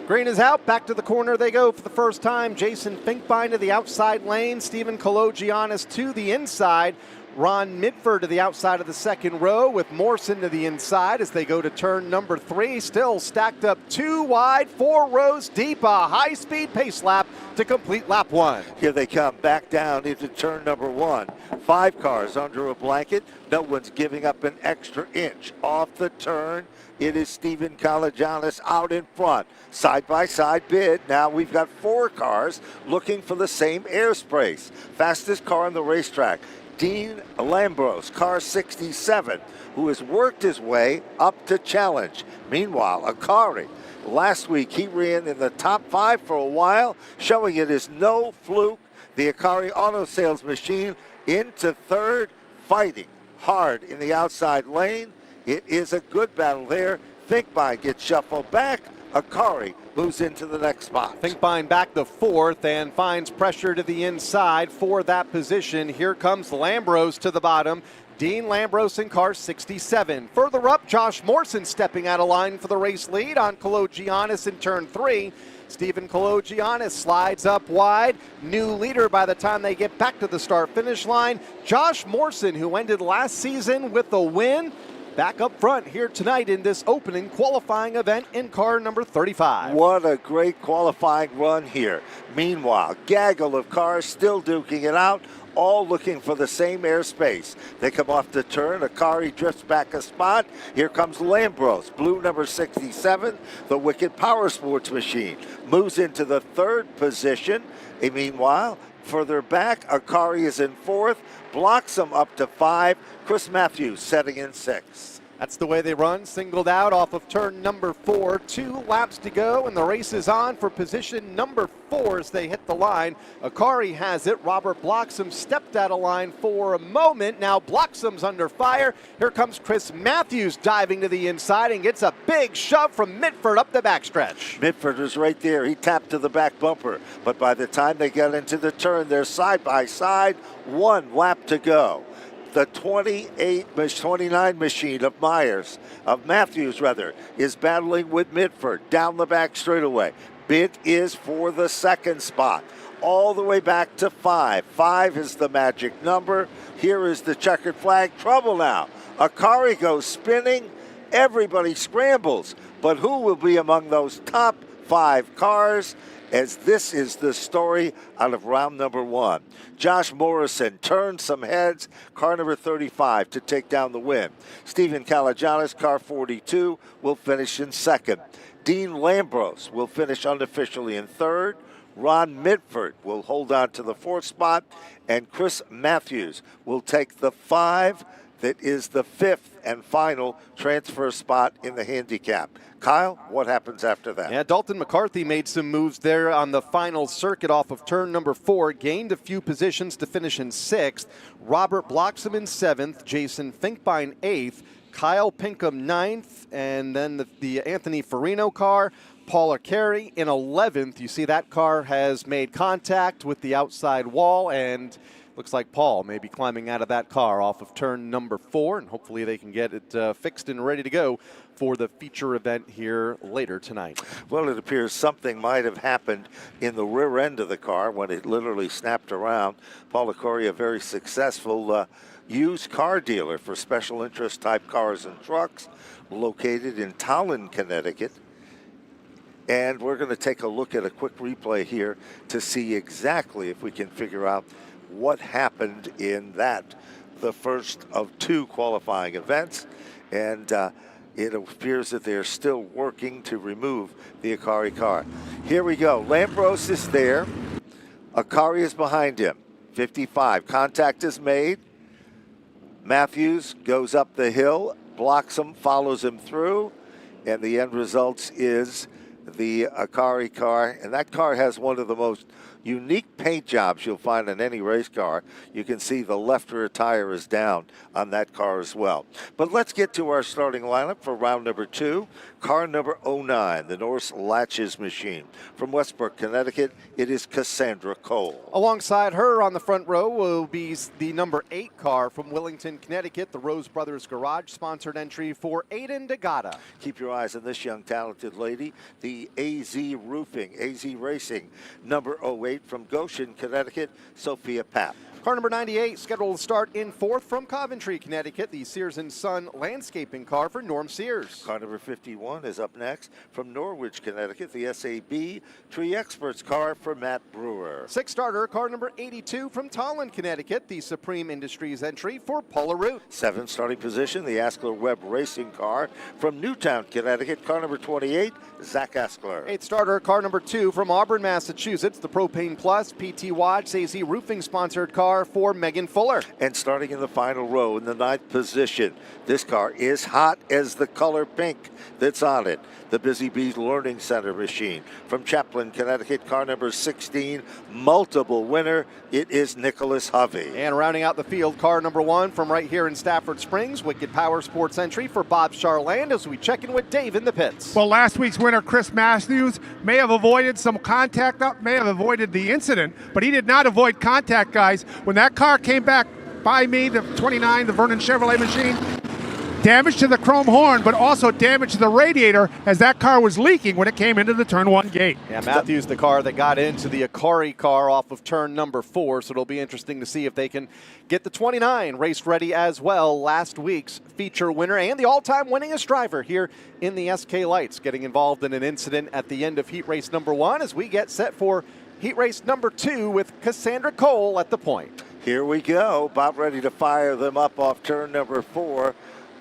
Green is out. Back to the corner they go for the first time. Jason Finkbein to the outside lane. Stephen Kologiannis to the inside. Ron Midford to the outside of the second row with Morrison to the inside as they go to turn number 3. Still stacked up 2 wide, 4 rows deep. A high-speed pace lap to complete lap 1. Here they come back down into turn number 1. 5 cars under a blanket. No one's giving up an extra inch off the turn. It is Stephen Kologiannis out in front. Side-by-side bid. Now we've got 4 cars looking for the same airspace. Fastest car on the racetrack, Dean Lambros, car 67, who has worked his way up to challenge. Meanwhile, Akari, last week he ran in the top 5 for a while, showing it is no fluke. The Akari auto sales machine into third, fighting hard in the outside lane. It is a good battle there. Finkbein gets shuffled back. Akari moves into the next spot. Finkbein back to 4th and finds pressure to the inside for that position. Here comes Lambros to the bottom. Dean Lambros in car 67. Further up, Josh Morrison stepping out of line for the race lead on Kologiannis in turn 3. Stephen Kologiannis slides up wide. New leader by the time they get back to the start-finish line. Josh Morrison, who ended last season with a win, back up front here tonight in this opening qualifying event in car number 35. What a great qualifying run here. Meanwhile, gaggle of cars still duking it out, all looking for the same airspace. They come off the turn. Akari drifts back a spot. Here comes Lambros, blue number 67, the Wicked Power Sports machine. Moves into the 3rd position. And meanwhile, further back, Akari is in 4th, blocks him up to 5. Chris Matthews setting in 6th. That's the way they run, singled out off of turn number 4. 2 laps to go, and the race is on for position number 4 as they hit the line. Akari has it. Robert Bloxham stepped out of line for a moment. Now Bloxham's under fire. Here comes Chris Matthews diving to the inside and gets a big shove from Mitford up the backstretch. Mitford is right there. He tapped to the back bumper. But by the time they get into the turn, they're side by side. 1 lap to go. The 29 machine of Matthews, is battling with Mitford down the back straightaway. Bid is for the 2nd spot, all the way back to 5. 5 is the magic number. Here is the checkered flag. Trouble now. Akari goes spinning. Everybody scrambles. But who will be among those top 5 cars? As this is the story out of round number 1. Josh Morrison turns some heads, car number 35 to take down the win. Stephen Kologiannis, car 42, will finish in 2nd. Dean Lambros will finish unofficially in 3rd. Ron Mitford will hold on to the 4th spot, and Chris Matthews will take the 5. That is the 5th and final transfer spot in the handicap. Kyle, what happens after that? Yeah, Dalton McCarthy made some moves there on the final circuit off of turn number 4, gained a few positions to finish in 6th. Robert Bloxham in 7th, Jason Finkbein 8th, Kyle Pinkham 9th, and then the Anthony Farino car, Paul Akari in 11th. You see that car has made contact with the outside wall, and looks like Paul may be climbing out of that car off of turn number 4, and hopefully they can get it fixed and ready to go for the feature event here later tonight. Well, it appears something might have happened in the rear end of the car when it literally snapped around. Paul Akari, a very successful used car dealer for special interest type cars and trucks, located in Tolland, Connecticut. And we're going to take a look at a quick replay here to see exactly if we can figure out what happened in that, the first of 2 qualifying events. And It appears that they're still working to remove the Akari car. Here we go. Lambros is there. Akari is behind him. 55. Contact is made. Matthews goes up the hill, blocks him, follows him through, and the end result is the Akari car. And that car has one of the most unique paint jobs you'll find in any race car. You can see the left rear tire is down on that car as well. But let's get to our starting lineup for round number 2. Car number 09, the Norse Latches machine. From Westbrook, Connecticut, it is Cassandra Cole. Alongside her on the front row will be the number 8 car from Willington, Connecticut, the Rose Brothers Garage sponsored entry for Aiden DeGata. Keep your eyes on this young talented lady, the AZ Racing, number 08 from Goshen, Connecticut, Sophia Papp. Car number 98 scheduled to start in 4th from Coventry, Connecticut, the Sears & Son landscaping car for Norm Sears. Car number 51 is up next from Norwich, Connecticut, the SAB Tree Experts car for Matt Brewer. 6 starter car number 82 from Tolland, Connecticut, the Supreme Industries entry for Paula Root. 7 starting position, the Askler Webb Racing car from Newtown, Connecticut, car number 28, Zach Askler. 8 starter car number 2 from Auburn, Massachusetts, the Propane Plus PT Watch AZ Roofing sponsored car for Megan Fuller. And starting in the final row in the 9th position, this car is hot as the color pink that's on it. The Busy Bees Learning Center machine from Chaplin, Connecticut, car number 16, multiple winner. It is Nicholas Hovey. And rounding out the field, car number 1 from right here in Stafford Springs, Wicked Power Sports entry for Bob Charland as we check in with Dave in the pits. Well, last week's winner, Chris Matthews, may have avoided some contact up, may have avoided the incident, but he did not avoid contact, guys. When that car came back by me, the 29, the Vernon Chevrolet machine, damage to the chrome horn, but also damage to the radiator as that car was leaking when it came into the turn 1 gate. Yeah, Matthews, the car that got into the Akari car off of turn number 4, so it'll be interesting to see if they can get the 29 race ready as well. Last week's feature winner and the all-time winningest driver here in the SK Lights, getting involved in an incident at the end of heat race number 1 as we get set for heat race number 2 with Cassandra Cole at the point. Here we go, about ready to fire them up off turn number 4.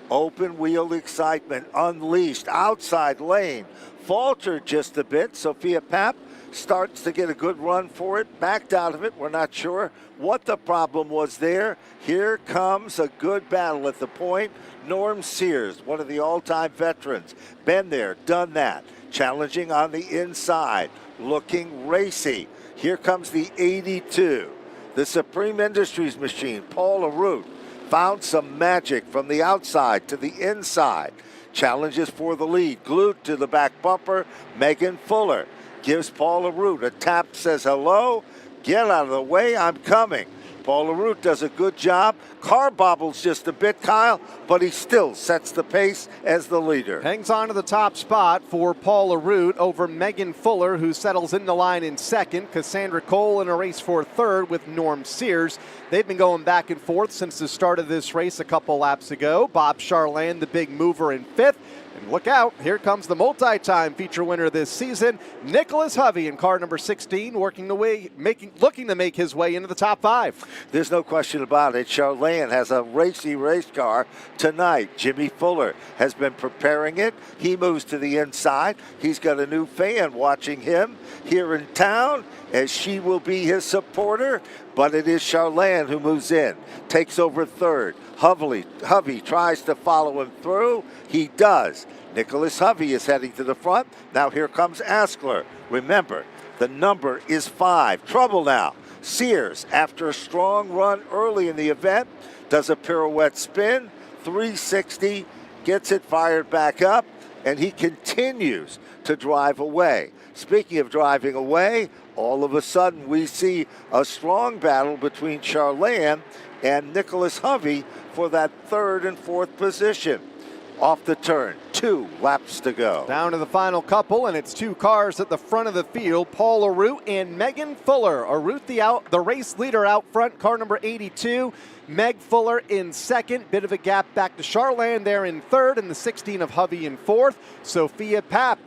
Open wheel excitement unleashed, outside lane, faltered just a bit. Sophia Papp starts to get a good run for it, backed out of it. We're not sure what the problem was there. Here comes a good battle at the point. Norm Sears, one of the all-time veterans, been there, done that, challenging on the inside, looking racy. Here comes the 82, the Supreme Industries machine, Paula Root. Found some magic from the outside to the inside. Challenges for the lead. Glued to the back bumper, Megan Fuller. Gives Paula Root a tap, says hello. Get out of the way, I'm coming. Paula Root does a good job. Car bobbles just a bit, Kyle, but he still sets the pace as the leader. Hangs on to the top spot for Paula Root over Megan Fuller, who settles in the line in 2nd. Cassandra Cole in a race for 3rd with Norm Sears. They've been going back and forth since the start of this race a couple laps ago. Bob Charland, the big mover, in 5th. And look out, here comes the multi-time feature winner this season, Nicholas Hovey in car number 16, looking to make his way into the top 5. There's no question about it. Charland has a racy race car tonight. Jimmy Fuller has been preparing it. He moves to the inside. He's got a new fan watching him here in town, as she will be his supporter. But it is Charland who moves in, takes over 3rd. Hovey tries to follow him through. He does. Nicholas Hovey is heading to the front. Now here comes Askler. Remember, the number is 5. Trouble now. Sears, after a strong run early in the event, does a pirouette spin, 360, gets it fired back up, and he continues to drive away. Speaking of driving away, all of a sudden we see a strong battle between Charland and Nicholas Hovey for that 3rd and 4th position. Off the turn, 2 laps to go. Down to the final couple, and it's 2 cars at the front of the field. Paula Root and Megan Fuller. Root the race leader out front, car number 82. Meg Fuller in 2nd. Bit of a gap back to Charland there in 3rd, and the 16 of Hovey in 4th. Sophia Papp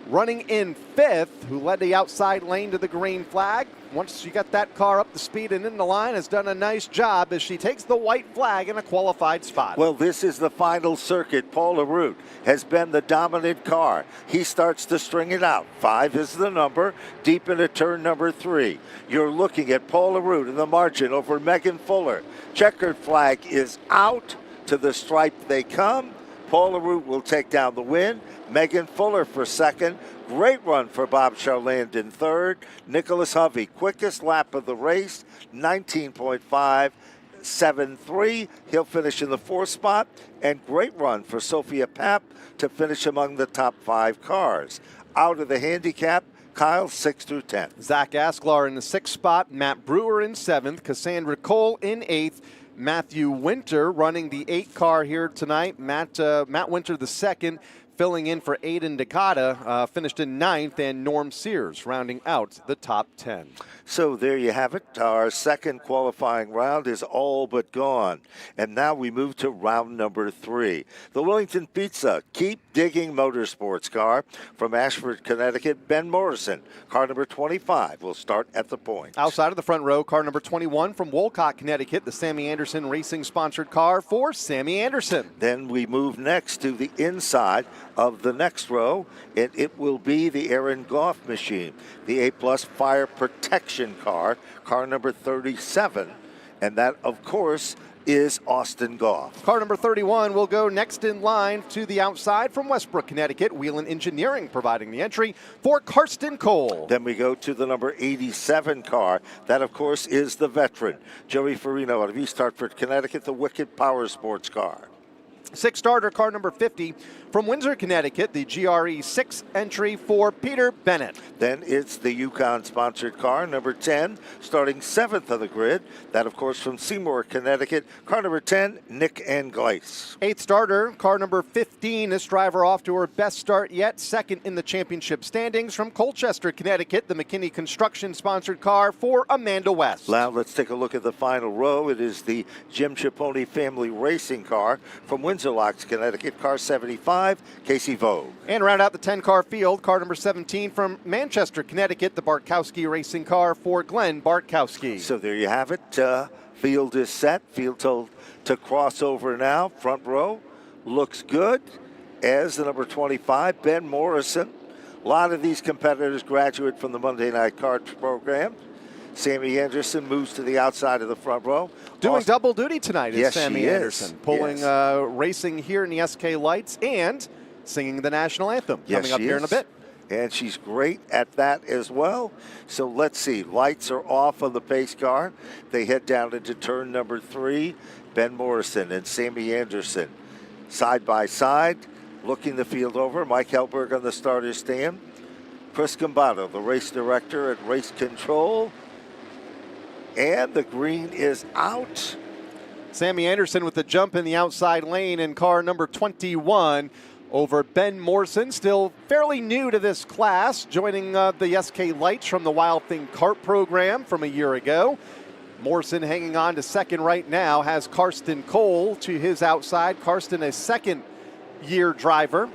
running in 5th, who led the outside lane to the green flag. Once she got that car up the speed and in the line, has done a nice job as she takes the white flag in a qualified spot. Well, this is the final circuit. Paul LaRue has been the dominant car. He starts to string it out. 5 is the number, deep into turn number 3. You're looking at Paul LaRue in the margin over Megan Fuller. Checkered flag is out. To the stripe they come. Paul LaRue will take down the win. Megan Fuller for second. Great run for Bob Charland in third. Nicholas Hovey, quickest lap of the race, 19.573. He'll finish in the 4th spot. And great run for Sophia Papp to finish among the top 5 cars. Out of the handicap, Kyle, 6 through 10. Zach Asklar in the 6th spot. Matt Brewer in 7th. Cassandra Cole in 8th. Matthew Winter running the 8 car here tonight. Matt Winter the 2nd, filling in for Aiden Dakota, finished in 9th, and Norm Sears rounding out the top 10. So there you have it. Our second qualifying round is all but gone. And now we move to round number 3. The Wellington Pizza Keep Digging Motorsports car from Ashford, Connecticut. Ben Morrison, car number 25, will start at the point. Outside of the front row, car number 21 from Wolcott, Connecticut, the Sammy Anderson Racing sponsored car for Sammy Anderson. Then we move next to the inside of the next row, and it will be the Aaron Goff machine, the A-Plus Fire Protection car number 37, and that, of course, is Austin Goff. Car number 31 will go next in line to the outside from Westbrook, Connecticut. Wheelan Engineering providing the entry for Karsten Cole. Then we go to the number 87 car. That, of course, is the veteran, Joey Farino out of East Hartford, Connecticut, the Wicked Power Sports car. 6 starter car number 50 from Windsor, Connecticut, the GRE 6 entry for Peter Bennett. Then it's the Yukon-sponsored car, number 10, starting 7th of the grid. That, of course, from Seymour, Connecticut, car number 10, Nick Anglace. 8th starter, car number 15. This driver off to her best start yet, 2nd in the championship standings from Colchester, Connecticut, the McKinney Construction-sponsored car for Amanda West. Now let's take a look at the final row. It is the Jim Chiapponi family racing car from Windsor Locks, Connecticut, car 75. Casey Vogue. And round out the 10-car field, car number 17 from Manchester, Connecticut, the Bartkowski racing car for Glenn Bartkowski. So there you have it. Field is set. Field to cross over now. Front row looks good as the number 25, Ben Morrison. A lot of these competitors graduate from the Monday Night Kart program. Sammy Anderson moves to the outside of the front row. Doing double duty tonight is yes, Sammy Anderson. Pulling racing here in the SK Lights and singing the national anthem coming up here in a bit. And she's great at that as well. So let's see. Lights are off on the pace car. They head down into turn number 3. Ben Morrison and Sammy Anderson side by side, looking the field over. Mike Helberg on the starter's stand. Chris Gambado, the race director at Race Control. And the green is out. Sammy Anderson with the jump in the outside lane in car number 21 over Ben Morrison, still fairly new to this class, joining the SK Lights from the Wild Thing Kart program from a year ago. Morrison hanging on to second right now, has Karsten Cole to his outside. Karsten, a second-year driver.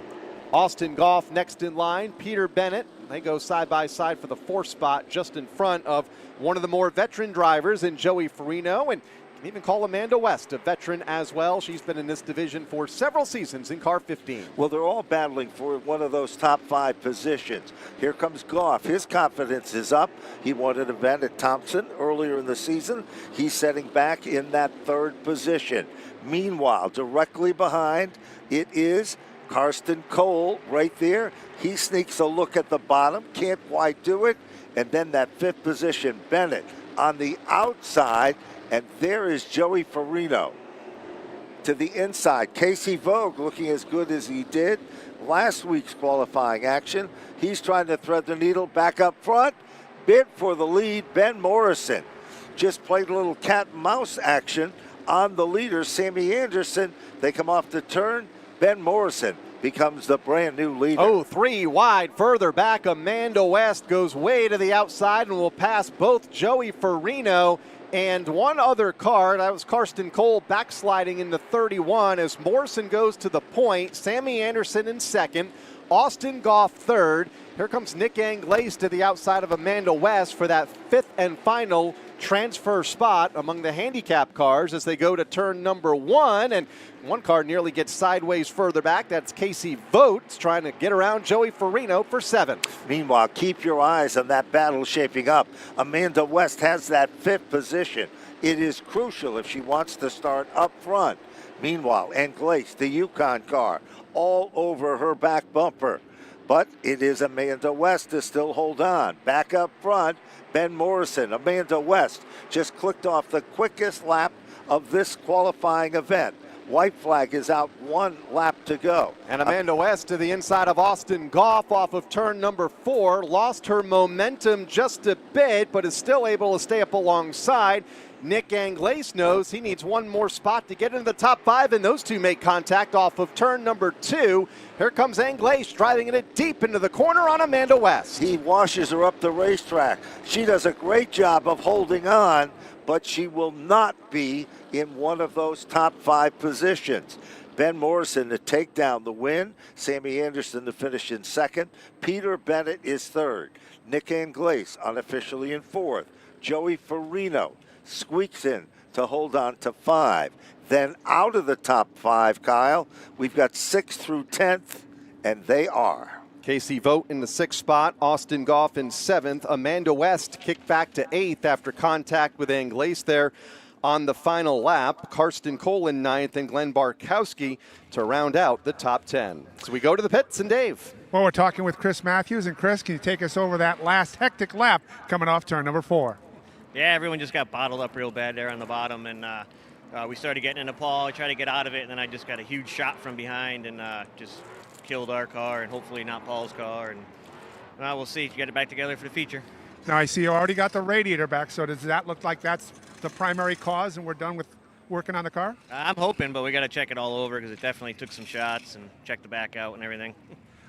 Austin Goff next in line. Peter Bennett, they go side by side for the 4th spot, just in front of one of the more veteran drivers in Joey Farino, and can even call Amanda West a veteran as well. She's been in this division for several seasons in car 15. Well, they're all battling for one of those top 5 positions. Here comes Goff. His confidence is up. He won an event at Thompson earlier in the season. He's setting back in that 3rd position. Meanwhile, directly behind, it is Karsten Cole right there. He sneaks a look at the bottom, can't quite do it. And then that 5th position, Bennett on the outside. And there is Joey Farino to the inside. Casey Vogue looking as good as he did last week's qualifying action. He's trying to thread the needle back up front. Bid for the lead, Ben Morrison. Just played a little cat and mouse action on the leader, Sammy Anderson. They come off the turn. Ben Morrison becomes the brand new leader. Oh, 3 wide. Further back, Amanda West goes way to the outside and will pass both Joey Farino And one other car, that was Karsten Cole backsliding into 31 as Morrison goes to the point. Sammy Anderson in second. Austin Goff third. Here comes Nick Anglaise to the outside of Amanda West for that fifth and final transfer spot among the handicap cars as they go to turn number 1. And one car nearly gets sideways further back. That's Casey Vogt trying to get around Joey Farino for 7th. Meanwhile, keep your eyes on that battle shaping up. Amanda West has that 5th position. It is crucial if she wants to start up front. Meanwhile, Anglaise, the Yukon car, all over her back bumper. But it is Amanda West to still hold on. Back up front, Ben Morrison. Amanda West just clicked off the quickest lap of this qualifying event. White flag is out, 1 lap to go. And Amanda West to the inside of Austin Goff off of turn number 4. Lost her momentum just a bit, but is still able to stay up alongside. Nick Anglaise knows he needs one more spot to get into the top 5, and those two make contact off of turn number 2. Here comes Anglaise driving it deep into the corner on Amanda West. He washes her up the racetrack. She does a great job of holding on, but she will not be in one of those top 5 positions. Ben Morrison to take down the win. Sammy Anderson to finish in 2nd. Peter Bennett is 3rd. Nick Anglaise unofficially in 4th. Joey Farino squeaks in to hold on to 5. Then out of the top 5, Kyle, we've got 6th through 10th, and they are Casey Vogt in the 6th spot, Austin Goff in 7th. Amanda West kicked back to 8th after contact with Anglaise there on the final lap. Karsten Cole in 9th and Glenn Barkowski to round out the top 10. So we go to the pits, and Dave. Well, we're talking with Chris Matthews. And Chris, can you take us over that last hectic lap coming off turn number 4? Yeah, everyone just got bottled up real bad there on the bottom, and we started getting into Paul. I tried to get out of it, and then I just got a huge shot from behind and just killed our car and hopefully not Paul's car. And we'll see. Get it back together for the feature. Now, I see you already got the radiator back, so does that look like that's the primary cause and we're done with working on the car? I'm hoping, but we got to check it all over because it definitely took some shots and check the back out and everything.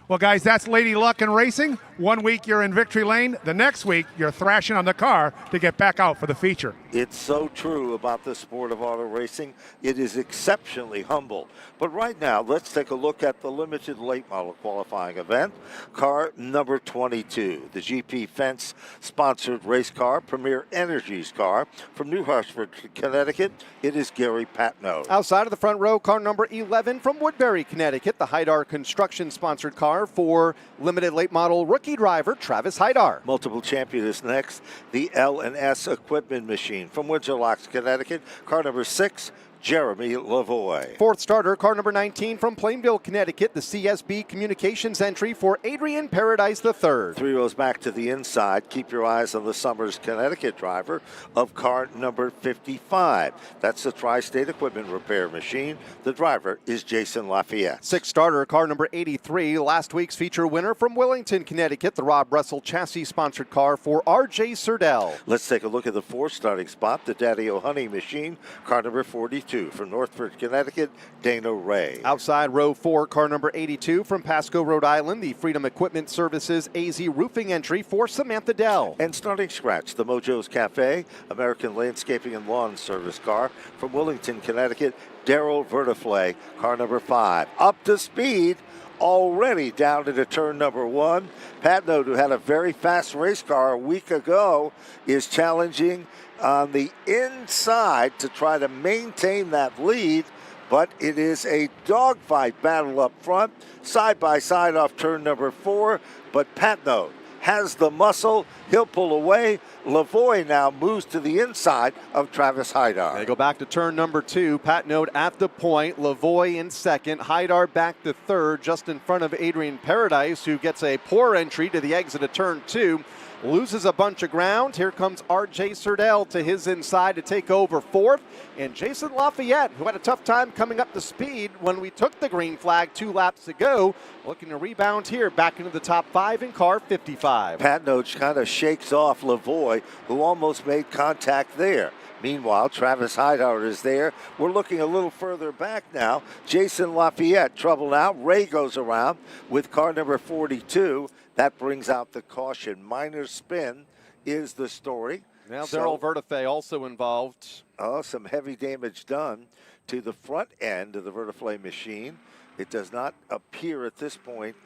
Well, guys, that's Lady Luck in racing. 1 week you're in victory lane. The next week you're thrashing on the car to get back out for the feature. It's so true about the sport of auto racing. It is exceptionally humble. But right now, let's take a look at the limited late model qualifying event. Car number 22, the GP Fence sponsored race car, Premier Energy's car from New Hartford, Connecticut. It is Gary Patno. Outside of the front row, car number 11 from Woodbury, Connecticut, the Haidar Construction sponsored car for limited late model rookie driver Travis Haidar. Multiple champion is next, the L&S Equipment Machine from Windsor Locks, Connecticut. Car number 6, Jeremy Lavoie. 4th starter, car number 19 from Plainville, Connecticut, the CSB Communications entry for Adrian Paradise III. 3 rows back to the inside. Keep your eyes on the Summers, Connecticut driver of car number 55. That's the Tri-State Equipment Repair Machine. The driver is Jason Lafayette. 6th starter, car number 83, last week's feature winner from Wellington, Connecticut, the Rob Russell chassis sponsored car for RJ Surdell. Let's take a look at the 4th starting spot, the Daddy O'Honey Machine, car number 42. From Northford, Connecticut, Dana Ray. Outside row 4, car number 82 from Pasco, Rhode Island, the Freedom Equipment Services AZ Roofing entry for Samantha Dell. And starting scratch, the Mojo's Cafe, American Landscaping and Lawn Service car from Wellington, Connecticut, Daryl Vertiflay, car number 5. Up to speed, already down into turn number 1. Patno, who had a very fast race car a week ago, is challenging on the inside to try to maintain that lead, but it is a dogfight battle up front, side by side off turn number 4, but Patno has the muscle. He'll pull away. Lavoie now moves to the inside of Travis Haidar. They go back to turn number 2. Patno at the point. Lavoie in 2nd. Haidar back to 3rd, just in front of Adrian Paradise, who gets a poor entry to the exit of turn 2. Loses a bunch of ground. Here comes RJ Surdell to his inside to take over 4th. And Jason Lafayette, who had a tough time coming up to speed when we took the green flag 2 laps ago, looking to rebound here back into the top 5 in car 55. Patno kind of shakes off Lavoie, who almost made contact there. Meanwhile, Travis Haidar is there. We're looking a little further back now. Jason Lafayette, trouble now. Ray goes around with car number 42. That brings out the caution. Minor spin is the story. Now, So- Daryl Vertifay also involved. Oh, some heavy damage done to the front end of the Vertiflay machine. It does not appear at this point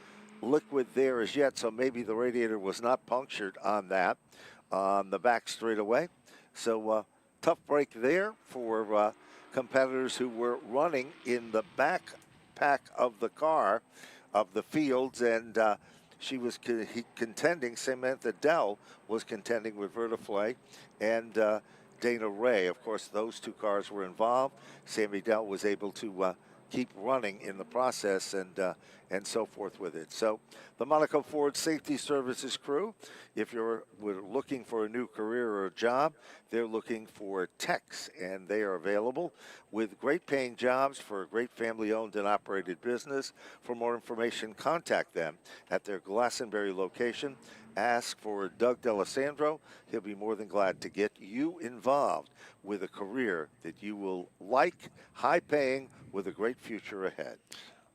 liquid there as yet, so maybe the radiator was not punctured on that, on the back straightaway. So tough break there for competitors who were running in the backpack of the car of the fields, and she was contending, Samantha Dell was contending with Vertiflay, and Dana Ray. Of course, those two cars were involved. Sammy Dell was able to keep running in the process and so forth with it. So the Monaco Ford Safety Services crew, if you're looking for a new career or a job, they're looking for techs, and they are available with great paying jobs for a great family-owned and operated business. For more information, contact them at their Glastonbury location. Ask for Doug D'Alessandro. He'll be more than glad to get you involved with a career that you will like, high-paying, with a great future ahead.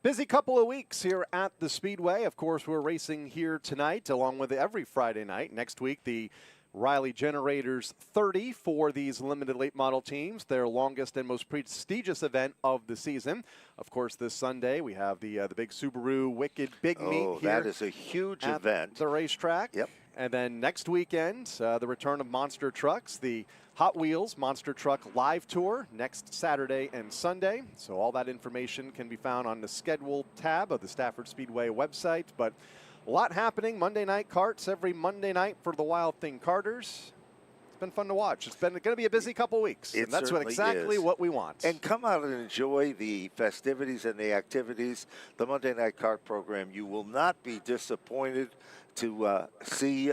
Busy couple of weeks here at the Speedway. Of course, we're racing here tonight along with every Friday night. Next week, the Riley Generators 30 for these limited late model teams, their longest and most prestigious event of the season. Of course, this Sunday, we have the big Subaru Wicked Big Meet here. Oh, that is a huge event. The racetrack. Yep. And then next weekend, the return of Monster Trucks, the Hot Wheels Monster Truck Live Tour next Saturday and Sunday. So all that information can be found on the schedule tab of the Stafford Speedway website. But a lot happening. Monday night karts every Monday night for the Wild Thing Carters. It's been fun to watch. It's been going to be a busy couple weeks. It And that's certainly exactly is. what we want. And come out and enjoy the festivities and the activities. The Monday Night Kart program, you will not be disappointed to see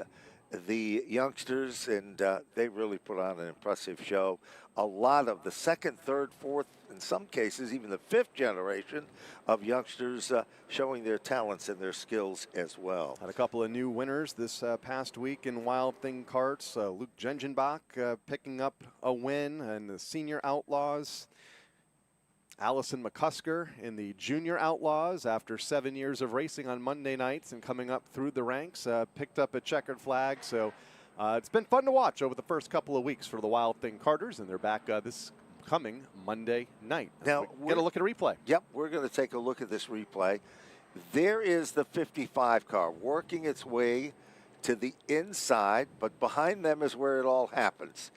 the youngsters, and they really put on an impressive show. A lot of the second, third, fourth, in some cases, even the fifth generation of youngsters showing their talents and their skills as well. Had a couple of new winners this past week in Wild Thing Karts. Luke Gengenbach picking up a win, and the Senior Outlaws. Allison McCusker in the Junior Outlaws, after 7 years of racing on Monday nights and coming up through the ranks, picked up a checkered flag. So it's been fun to watch over the first couple of weeks for the Wild Thing Carters, and they're back this coming Monday night. Now, get a look at a replay. Yep, we're going to take a look at this replay. There is the 55 car working its way to the inside, but behind them is where it all happens.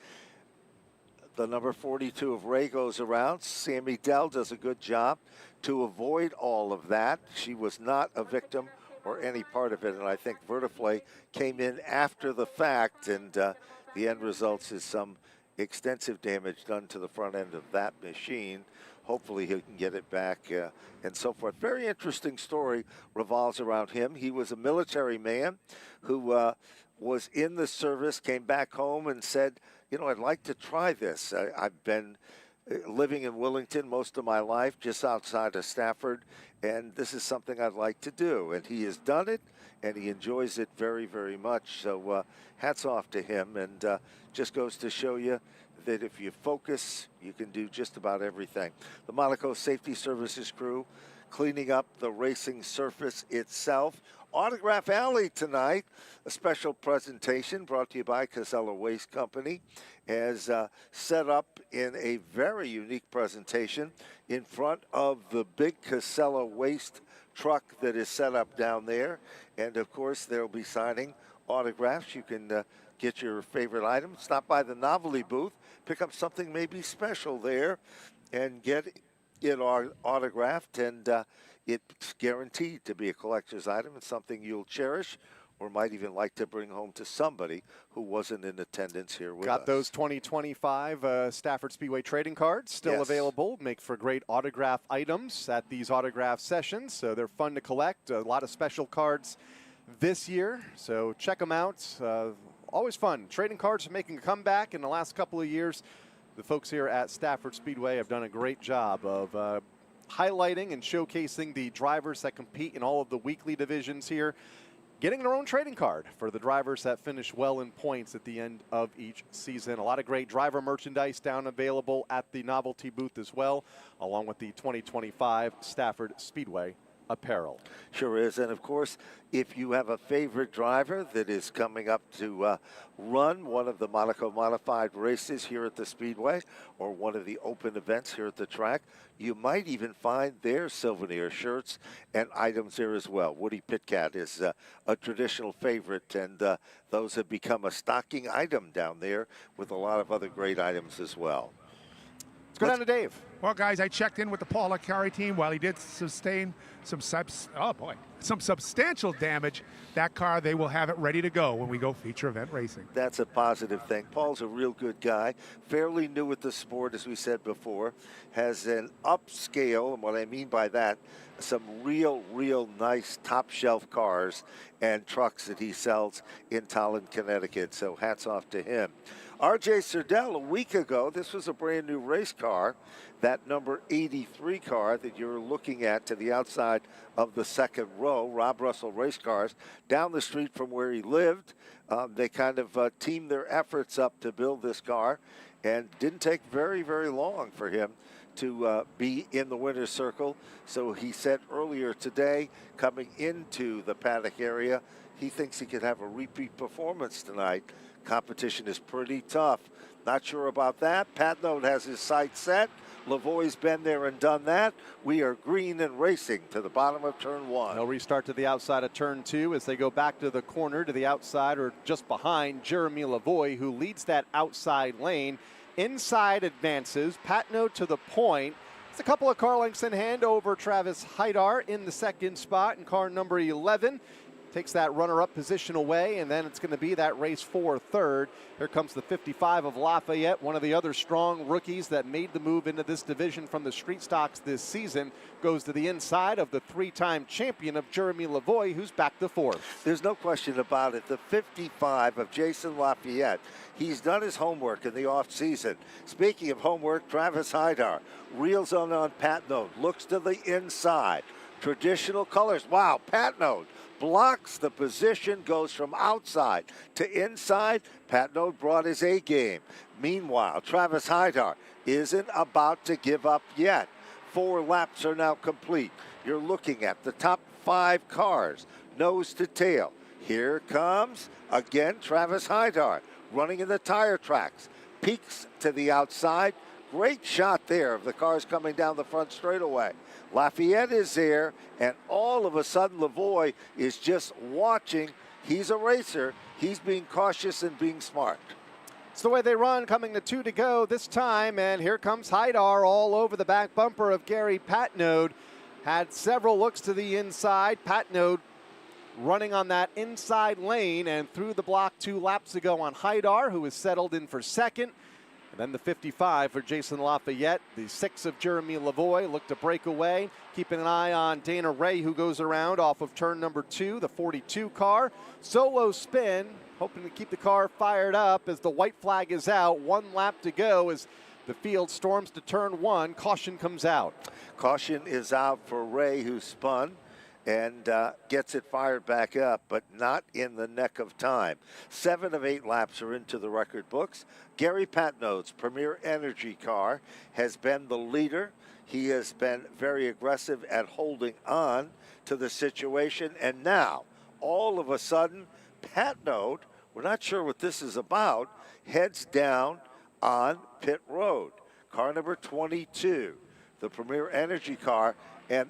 The number 42 of Ray goes around. Sammy Dell does a good job to avoid all of that. She was not a victim or any part of it, and I think Vertiflay came in after the fact, and the end result is some extensive damage done to the front end of that machine. Hopefully he can get it back and so forth. Very interesting story revolves around him. He was a military man who was in the service, came back home and said, you know, I'd like to try this. I've been living in Willington most of my life, just outside of Stafford, and this is something I'd like to do. And he has done it, and he enjoys it very, very much. So hats off to him, and just goes to show you that if you focus, you can do just about everything. The Monaco Safety Services crew cleaning up the racing surface itself. Autograph Alley tonight, a special presentation brought to you by Casella Waste Company, as set up in a very unique presentation in front of the big Casella Waste truck that is set up down there. And of course, they'll be signing autographs. You can get your favorite item. Stop by the novelty booth, pick up something maybe special there, and get it autographed. And it's guaranteed to be a collector's item and something you'll cherish or might even like to bring home to somebody who wasn't in attendance here with us. Got those 2025 Stafford Speedway trading cards still available. Make for great autograph items at these autograph sessions. So they're fun to collect. A lot of special cards this year. So check them out. Always fun. Trading cards are making a comeback in the last couple of years. The folks here at Stafford Speedway have done a great job of highlighting and showcasing the drivers that compete in all of the weekly divisions here, getting their own trading card for the drivers that finish well in points at the end of each season. A lot of great driver merchandise down available at the novelty booth as well, along with the 2025 Stafford Speedway apparel. Sure is. And of course, if you have a favorite driver that is coming up to run one of the Monaco Modified races here at the Speedway or one of the open events here at the track, you might even find their souvenir shirts and items there as well. Woody Pitcat is a traditional favorite, and those have become a stocking item down there with a lot of other great items as well. Let's go down to Dave. Well, guys, I checked in with the Paul Acari team. While he did sustain some substantial damage, that car, they will have it ready to go when we go feature event racing. That's a positive thing. Paul's a real good guy, fairly new at the sport, as we said before, has an upscale, and what I mean by that, some real nice top shelf cars and trucks that he sells in Tolland, Connecticut. So hats off to him. R.J. Serdell, a week ago, this was a brand new race car, that number 83 car that you're looking at to the outside of the second row, Rob Russell race cars, down the street from where he lived. They kind of teamed their efforts up to build this car, and didn't take very long for him to be in the winner's circle. So he said earlier today, coming into the paddock area, he thinks he could have a repeat performance tonight. Competition is pretty tough. Not sure about that. Patnode has his sights set. Lavoie's been there and done that. We are green and racing to the bottom of turn 1. They'll restart to the outside of turn 2 as they go back to the corner to the outside or just behind Jeremy Lavoie, who leads that outside lane. Inside advances. Patnode to the point. It's a couple of car lengths in hand over Travis Haidar in the second spot in car number 11. Takes that runner-up position away, and then it's going to be that race for third. Here comes the 55 of Lafayette, one of the other strong rookies that made the move into this division from the street stocks this season. Goes to the inside of the three-time champion of Jeremy Lavoie, who's back to fourth. There's no question about it. The 55 of Jason Lafayette, he's done his homework in the offseason. Speaking of homework, Travis Haidar reels on Patnode, looks to the inside. Traditional colors. Wow, Patnode blocks the position, goes from outside to inside. Patnode brought his A game. Meanwhile, Travis Haidar isn't about to give up yet. 4 laps are now complete. You're looking at the top 5 cars, nose to tail. Here comes, again, Travis Haidar, running in the tire tracks. Peeks to the outside. Great shot there of the cars coming down the front straightaway. Lafayette is there, and all of a sudden Lavoie is just watching. He's a racer. He's being cautious and being smart. It's the way they run, coming to 2 to go this time, and here comes Haidar all over the back bumper of Gary Patnode. Had several looks to the inside. Patnode running on that inside lane and through the block 2 laps ago on Haidar, who is settled in for second. And then the 55 for Jason Lafayette. The 6 of Jeremy Lavoie look to break away. Keeping an eye on Dana Ray, who goes around off of turn number 2, the 42 car. Solo spin, hoping to keep the car fired up as the white flag is out. 1 lap to go as the field storms to turn 1. Caution comes out. Caution is out for Ray, who spun and gets it fired back up, but not in the neck of time. 7 of 8 laps are into the record books. Gary Patnode's Premier Energy car has been the leader. He has been very aggressive at holding on to the situation, and now, all of a sudden, Patnode, we're not sure what this is about, heads down on pit road. Car number 22, the Premier Energy car, and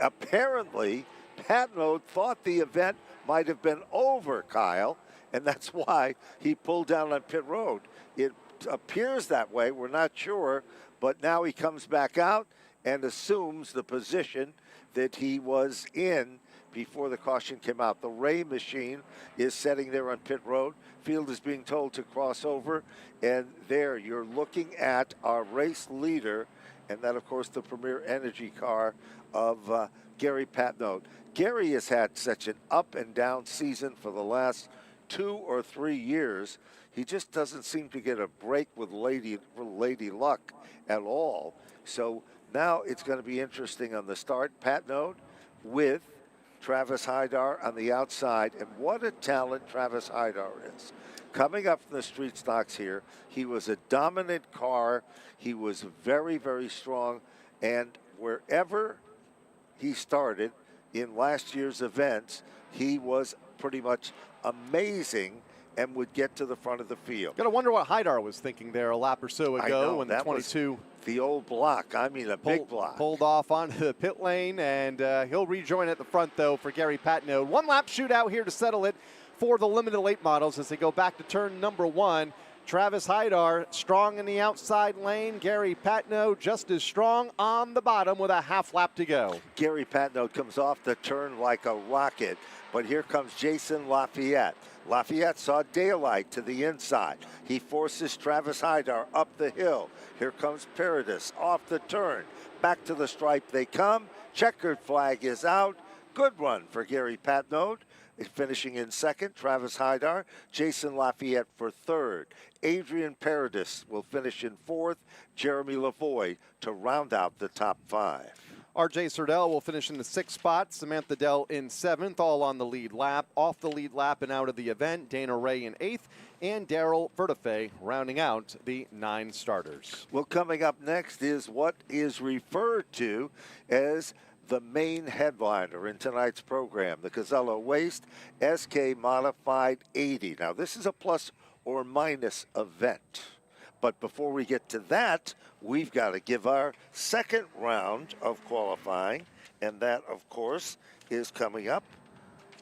apparently, Patnode thought the event might have been over, Kyle, and that's why he pulled down on pit road. It appears that way. We're not sure, but now he comes back out and assumes the position that he was in before the caution came out. The Ray machine is sitting there on pit road. Field is being told to cross over, and there you're looking at our race leader, and that, of course, the Premier Energy car of Gary Patnode. Gary has had such an up and down season for the last 2 or 3 years. He just doesn't seem to get a break with Lady Luck at all. So now it's going to be interesting on the start. Patnode with Travis Haidar on the outside, and what a talent Travis Haidar is. Coming up from the street stocks here, he was a dominant car. He was very strong, and wherever he started in last year's events, he was pretty much amazing and would get to the front of the field. Got to wonder what Haidar was thinking there a lap or so ago when the 22 the old block. I mean, big block. Pulled off onto the pit lane, and he'll rejoin at the front, though, for Gary Patnode. One lap shootout here to settle it for the limited late models as they go back to turn number 1. Travis Haidar strong in the outside lane. Gary Patnode just as strong on the bottom with a half lap to go. Gary Patnode comes off the turn like a rocket, but here comes Jason Lafayette. Lafayette saw daylight to the inside. He forces Travis Haidar up the hill. Here comes Paradis off the turn. Back to the stripe they come. Checkered flag is out. Good run for Gary Patnode. Finishing in second, Travis Haidar. Jason Lafayette for third. Adrian Paradis will finish in fourth. Jeremy Lavoie to round out the top 5. RJ Serdell will finish in the 6th spot. Samantha Dell in 7th, all on the lead lap. Off the lead lap and out of the event, Dana Ray in 8th, and Daryl Vertefe rounding out the 9 starters. Well, coming up next is what is referred to as the main headliner in tonight's program, the Casella Waste SK Modified 80. Now, this is a plus or minus event. But before we get to that, we've got to give our second round of qualifying, and that, of course, is coming up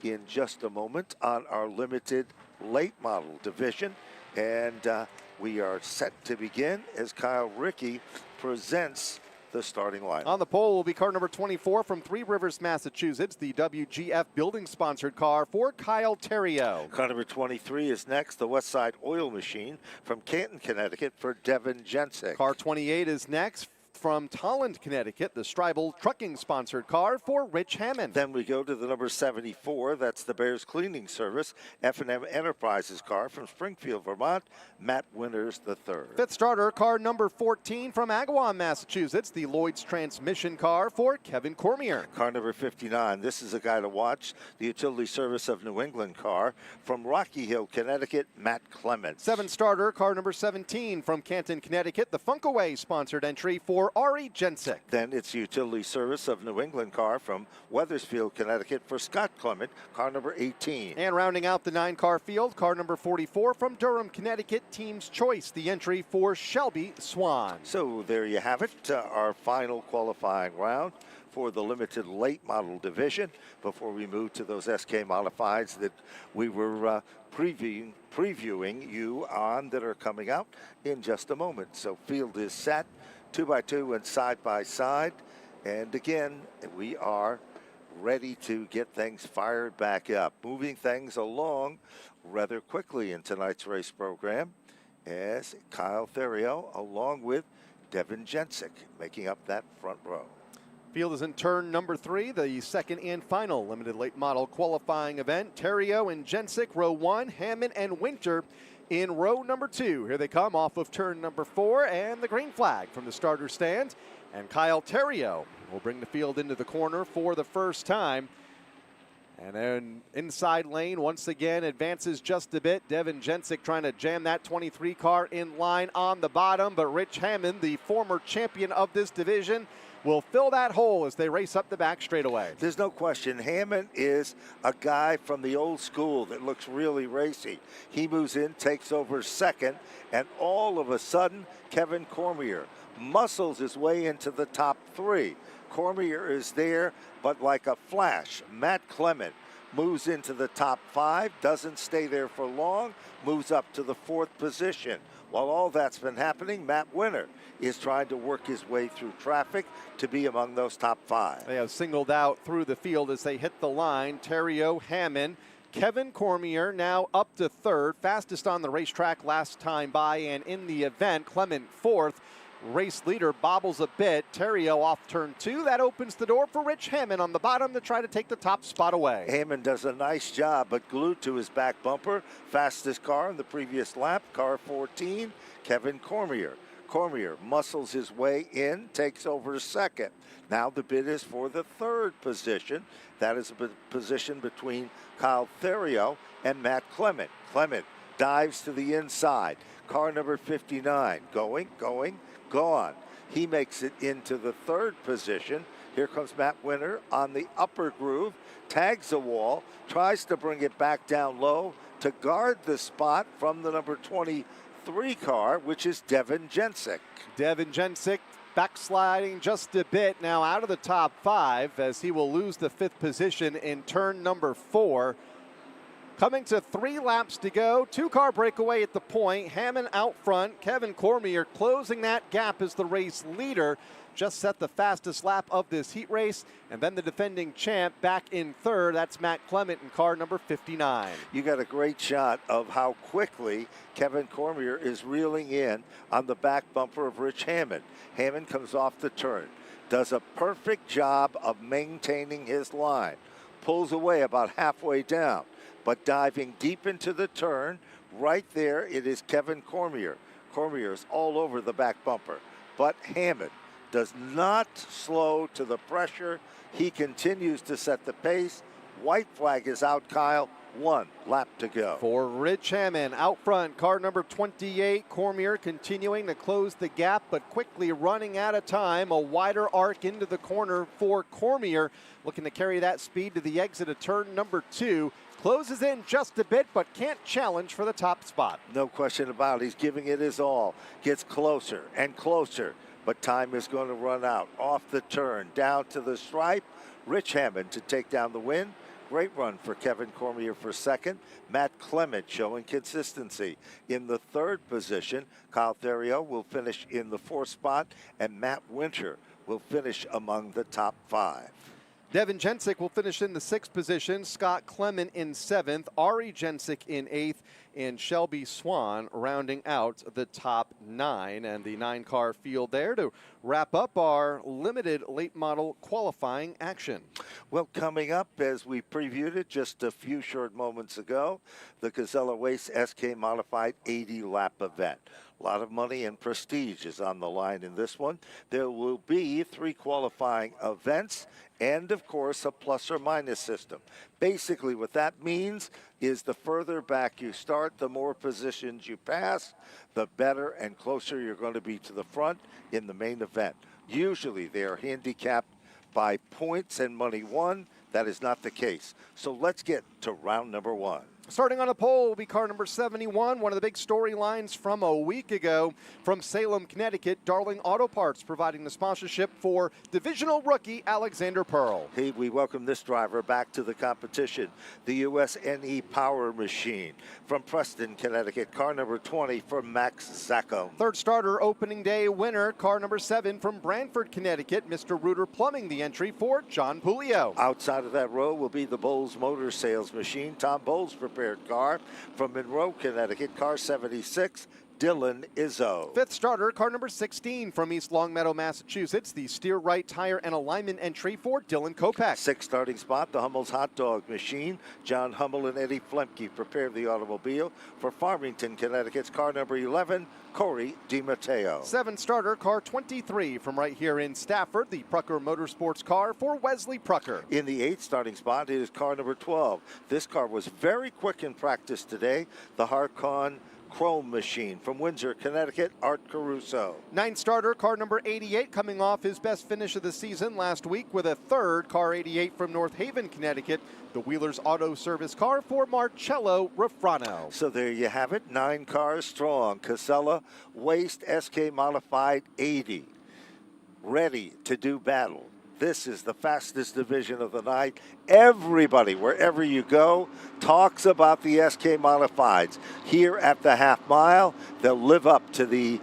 in just a moment on our limited late model division. And we are set to begin as Kyle Rickey presents the starting line. On the pole will be car number 24 from Three Rivers, Massachusetts, the WGF building-sponsored car for Kyle Terrio. Car number 23 is next, the Westside Oil Machine from Canton, Connecticut for Devin Jensick. Car 28 is next from Tolland, Connecticut, the Stribel trucking-sponsored car for Rich Hammond. Then we go to the number 74. That's the Bears Cleaning Service F&M Enterprises car from Springfield, Vermont, Matt Winters III. 5th starter, car number 14 from Agawam, Massachusetts, the Lloyd's Transmission car for Kevin Cormier. Car number 59. This is a guy to watch. The Utility Service of New England car from Rocky Hill, Connecticut, Matt Clements. 7th starter, car number 17 from Canton, Connecticut, the Funkaway sponsored entry for Ari Jensick. Then it's the Utility Service of New England car from Weathersfield, Connecticut for Scott Clement, car number 18. And rounding out the 9-car field, car number 44 from Durham, Connecticut, Team's Choice, the entry for Shelby Swan. So there you have it, our final qualifying round for the limited late model division before we move to those SK Modifieds that we were previewing you on that are coming out in just a moment. So field is set. 2x2 and side by side, and again we are ready to get things fired back up, moving things along rather quickly in tonight's race program as Kyle Theriot along with Devin Jensick making up that front row. Field is in turn number 3, the second and final limited late model qualifying event. Terrio and Jensick, row 1, Hammond and Winter in row number 2. Here they come off of turn number 4, and the green flag from the starter stand. And Kyle Terrio will bring the field into the corner for the first time. And then inside lane once again advances just a bit. Devin Jensick trying to jam that 23 car in line on the bottom, but Rich Hammond, the former champion of this division, will fill that hole as they race up the back straightaway. There's no question. Hammond is a guy from the old school that looks really racy. He moves in, takes over second, and all of a sudden, Kevin Cormier muscles his way into the top 3. Cormier is there, but like a flash, Matt Clement moves into the top 5, doesn't stay there for long, moves up to the 4th position. While all that's been happening, Matt Winter is trying to work his way through traffic to be among those top 5. They have singled out through the field as they hit the line. Terrio, Hammond, Kevin Cormier now up to 3rd, fastest on the racetrack last time by, and in the event, Clement 4th. Race leader bobbles a bit. Terrio off turn 2. That opens the door for Rich Hammond on the bottom to try to take the top spot away. Hammond does a nice job, but glued to his back bumper. Fastest car in the previous lap, car 14, Kevin Cormier. Cormier muscles his way in, takes over second. Now the bid is for the 3rd position. That is a position between Kyle Theriot and Matt Clement. Clement dives to the inside. Car number 59, going, gone. He makes it into the 3rd position. Here comes Matt Winter on the upper groove, tags the wall, tries to bring it back down low to guard the spot from the number 23 car, which is Devin Jensick. Devin Jensick backsliding just a bit now out of the top 5 as he will lose the 5th position in turn number 4. Coming to 3 laps to go, 2-car breakaway at the point. Hammond out front. Kevin Cormier closing that gap as the race leader. Just set the fastest lap of this heat race. And then the defending champ back in 3rd. That's Matt Clement in car number 59. You got a great shot of how quickly Kevin Cormier is reeling in on the back bumper of Rich Hammond. Hammond comes off the turn, does a perfect job of maintaining his line, pulls away about halfway down, but diving deep into the turn, right there it is Kevin Cormier. Cormier's all over the back bumper, but Hammond does not slow to the pressure. He continues to set the pace. White flag is out, Kyle. 1 lap to go. For Rich Hammond out front, car number 28. Cormier continuing to close the gap, but quickly running out of time. A wider arc into the corner for Cormier, looking to carry that speed to the exit of turn number 2. Closes in just a bit, but can't challenge for the top spot. No question about it. He's giving it his all. Gets closer and closer, but time is going to run out. Off the turn, down to the stripe. Rich Hammond to take down the win. Great run for Kevin Cormier for 2nd. Matt Clement showing consistency in the 3rd position. Kyle Theriot will finish in the 4th spot, and Matt Winter will finish among the top 5. Devin Jensick will finish in the 6th position. Scott Clement in 7th. Ari Jensick in 8th. And Shelby Swan rounding out the top 9. And the 9-car field there to wrap up our limited late model qualifying action. Well, coming up, as we previewed it just a few short moments ago, the Casella Waste SK Modified 80-lap event. A lot of money and prestige is on the line in this one. There will be 3 qualifying events and, of course, a plus or minus system. Basically, what that means is the further back you start, the more positions you pass, the better and closer you're going to be to the front in the main event. Usually, they are handicapped by points and money won. That is not the case. So let's get to round number 1. Starting on a pole will be car number 71, one of the big storylines from a week ago. From Salem, Connecticut, Darling Auto Parts providing the sponsorship for divisional rookie Alexander Pearl. Hey, we welcome this driver back to the competition, the USNE Power Machine. From Preston, Connecticut, car number 20 for Max Zackham. 3rd starter opening day winner, car number 7 from Brantford, Connecticut, Mr. Reuter plumbing the entry for John Pulio. Outside of that row will be the Bowles Motor Sales Machine. Tom Bowles prepared car. From Monroe, Connecticut, car 76, Dylan Izzo. 5th starter, car number 16 from East Longmeadow, Massachusetts, the steer right tire and alignment entry for Dylan Kopeck. 6th starting spot, the Hummel's Hot Dog Machine. John Hummel and Eddie Flemke prepare the automobile. For Farmington, Connecticut's car number 11, Corey DiMatteo. 7th starter, car 23 from right here in Stafford, the Prucker Motorsports car for Wesley Prucker. In the 8th starting spot, it is car number 12. This car was very quick in practice today, the Harcon Chrome Machine. From Windsor, Connecticut, Art Caruso. 9th starter, car number 88, coming off his best finish of the season last week with a 3rd, car 88 from North Haven, Connecticut, the Wheelers Auto Service car for Marcello Rafrano. So there you have it, 9 cars strong. Casella Waste SK Modified 80, ready to do battle. This is the fastest division of the night. Everybody, wherever you go, talks about the SK Modifieds. Here at the half mile, they'll live up to the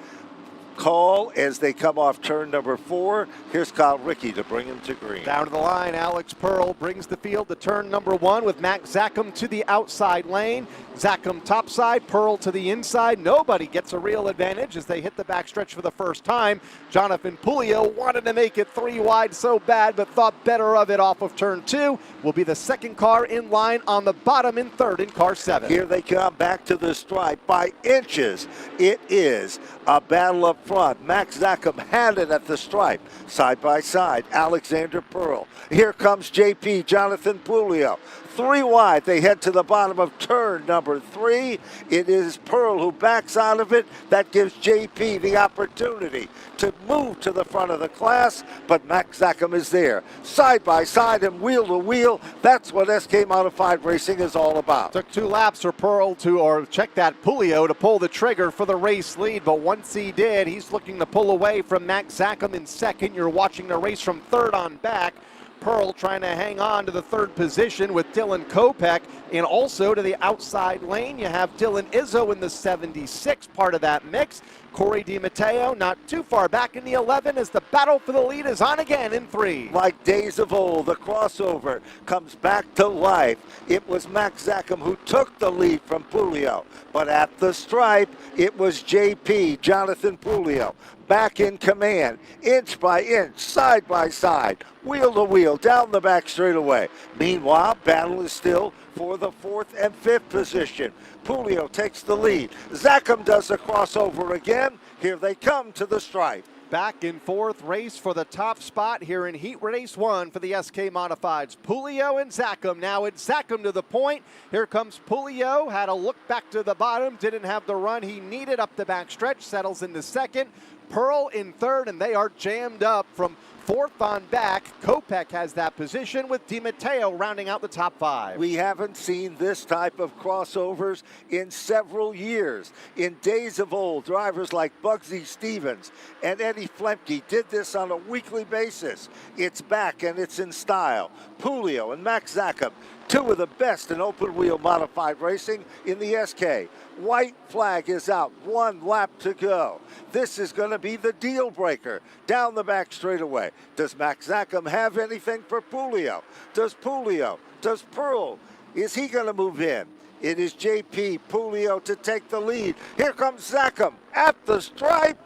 call as they come off turn number 4. Here's Kyle Rickey to bring him to green. Down to the line, Alex Pearl brings the field to turn number 1 with Max Zackham to the outside lane. Zackham topside, Pearl to the inside. Nobody gets a real advantage as they hit the backstretch for the first time. Jonathan Pulio wanted to make it 3 wide so bad, but thought better of it off of turn 2. Will be the 2nd car in line on the bottom in 3rd in car 7. Here they come back to the stripe by inches. It is a battle up front. Max Zackham had it at the stripe. Side by side, Alexander Pearl. Here comes JP, Jonathan Pulio. 3 wide. They head to the bottom of turn number 3. It is Pearl who backs out of it. That gives JP the opportunity to move to the front of the class, but Max Zackham is there. Side by side and wheel to wheel. That's what SK Modified Racing is all about. Took 2 laps for Pearl or check that, Pulio to pull the trigger for the race lead, but once he did, he's looking to pull away from Max Zackham in second. You're watching the race from third on back. Pearl trying to hang on to the third position with Dylan Kopech, and also to the outside lane you have Dylan Izzo in the 76, part of that mix. Corey DiMatteo not too far back in the 11 as the battle for the lead is on again in 3. Like days of old, the crossover comes back to life. It was Max Zackham who took the lead from Pulio, but at the stripe, it was JP, Jonathan Pulio, back in command, inch by inch, side by side, wheel to wheel, down the back straightaway. Meanwhile, battle is still for the 4th and 5th position. Pulio takes the lead. Zackham does the crossover again. Here they come to the stripe. Back in 4th, race for the top spot here in Heat Race 1 for the SK Modifieds. Pulio and Zackham. Now it's Zackham to the point. Here comes Pulio. Had a look back to the bottom. Didn't have the run he needed up the back stretch. Settles into second. Pearl in third, and they are jammed up from 4th on back. Kopech has that position with DiMatteo rounding out the top 5. We haven't seen this type of crossovers in several years. In days of old, drivers like Bugsy Stevens and Eddie Flemke did this on a weekly basis. It's back and it's in style. Pulio and Max Zackham, 2 of the best in open wheel modified racing in the SK. White flag is out, 1 lap to go. This is going to be the deal breaker. Down the back straightaway. Does Max Zackham have anything for Pulio? Does Pearl? Is he going to move in? It is JP Pulio to take the lead. Here comes Zackham at the stripe.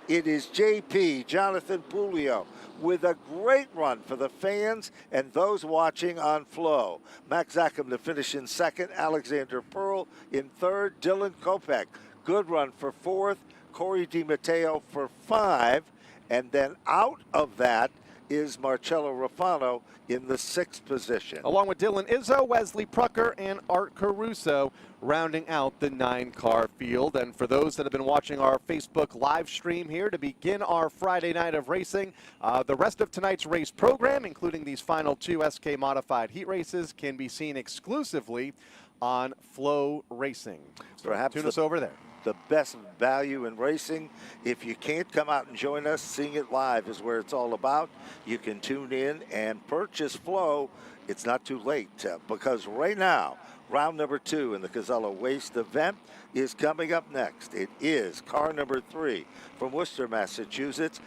It is JP, Jonathan Pulio, with a great run for the fans and those watching on Flow. Max Zackham to finish in second, Alexander Pearl in third, Dylan Kopech. Good run for 4th, Corey DiMatteo for 5, and then out of that is Marcello Rafano in the 6th position. Along with Dylan Izzo, Wesley Prucker, and Art Caruso rounding out the 9-car field. And for those that have been watching our Facebook live stream here to begin our Friday night of racing, the rest of tonight's race program, including these final 2 SK Modified heat races, can be seen exclusively on FloRacing. So Perhaps tune us over there. The best value in racing. If you can't come out and join us, seeing it live is where it's all about. You can tune in and purchase Flow. It's not too late because right now, round number 2 in the Casella Waste event is coming up next. It is car number 3 from Worcester, Massachusetts.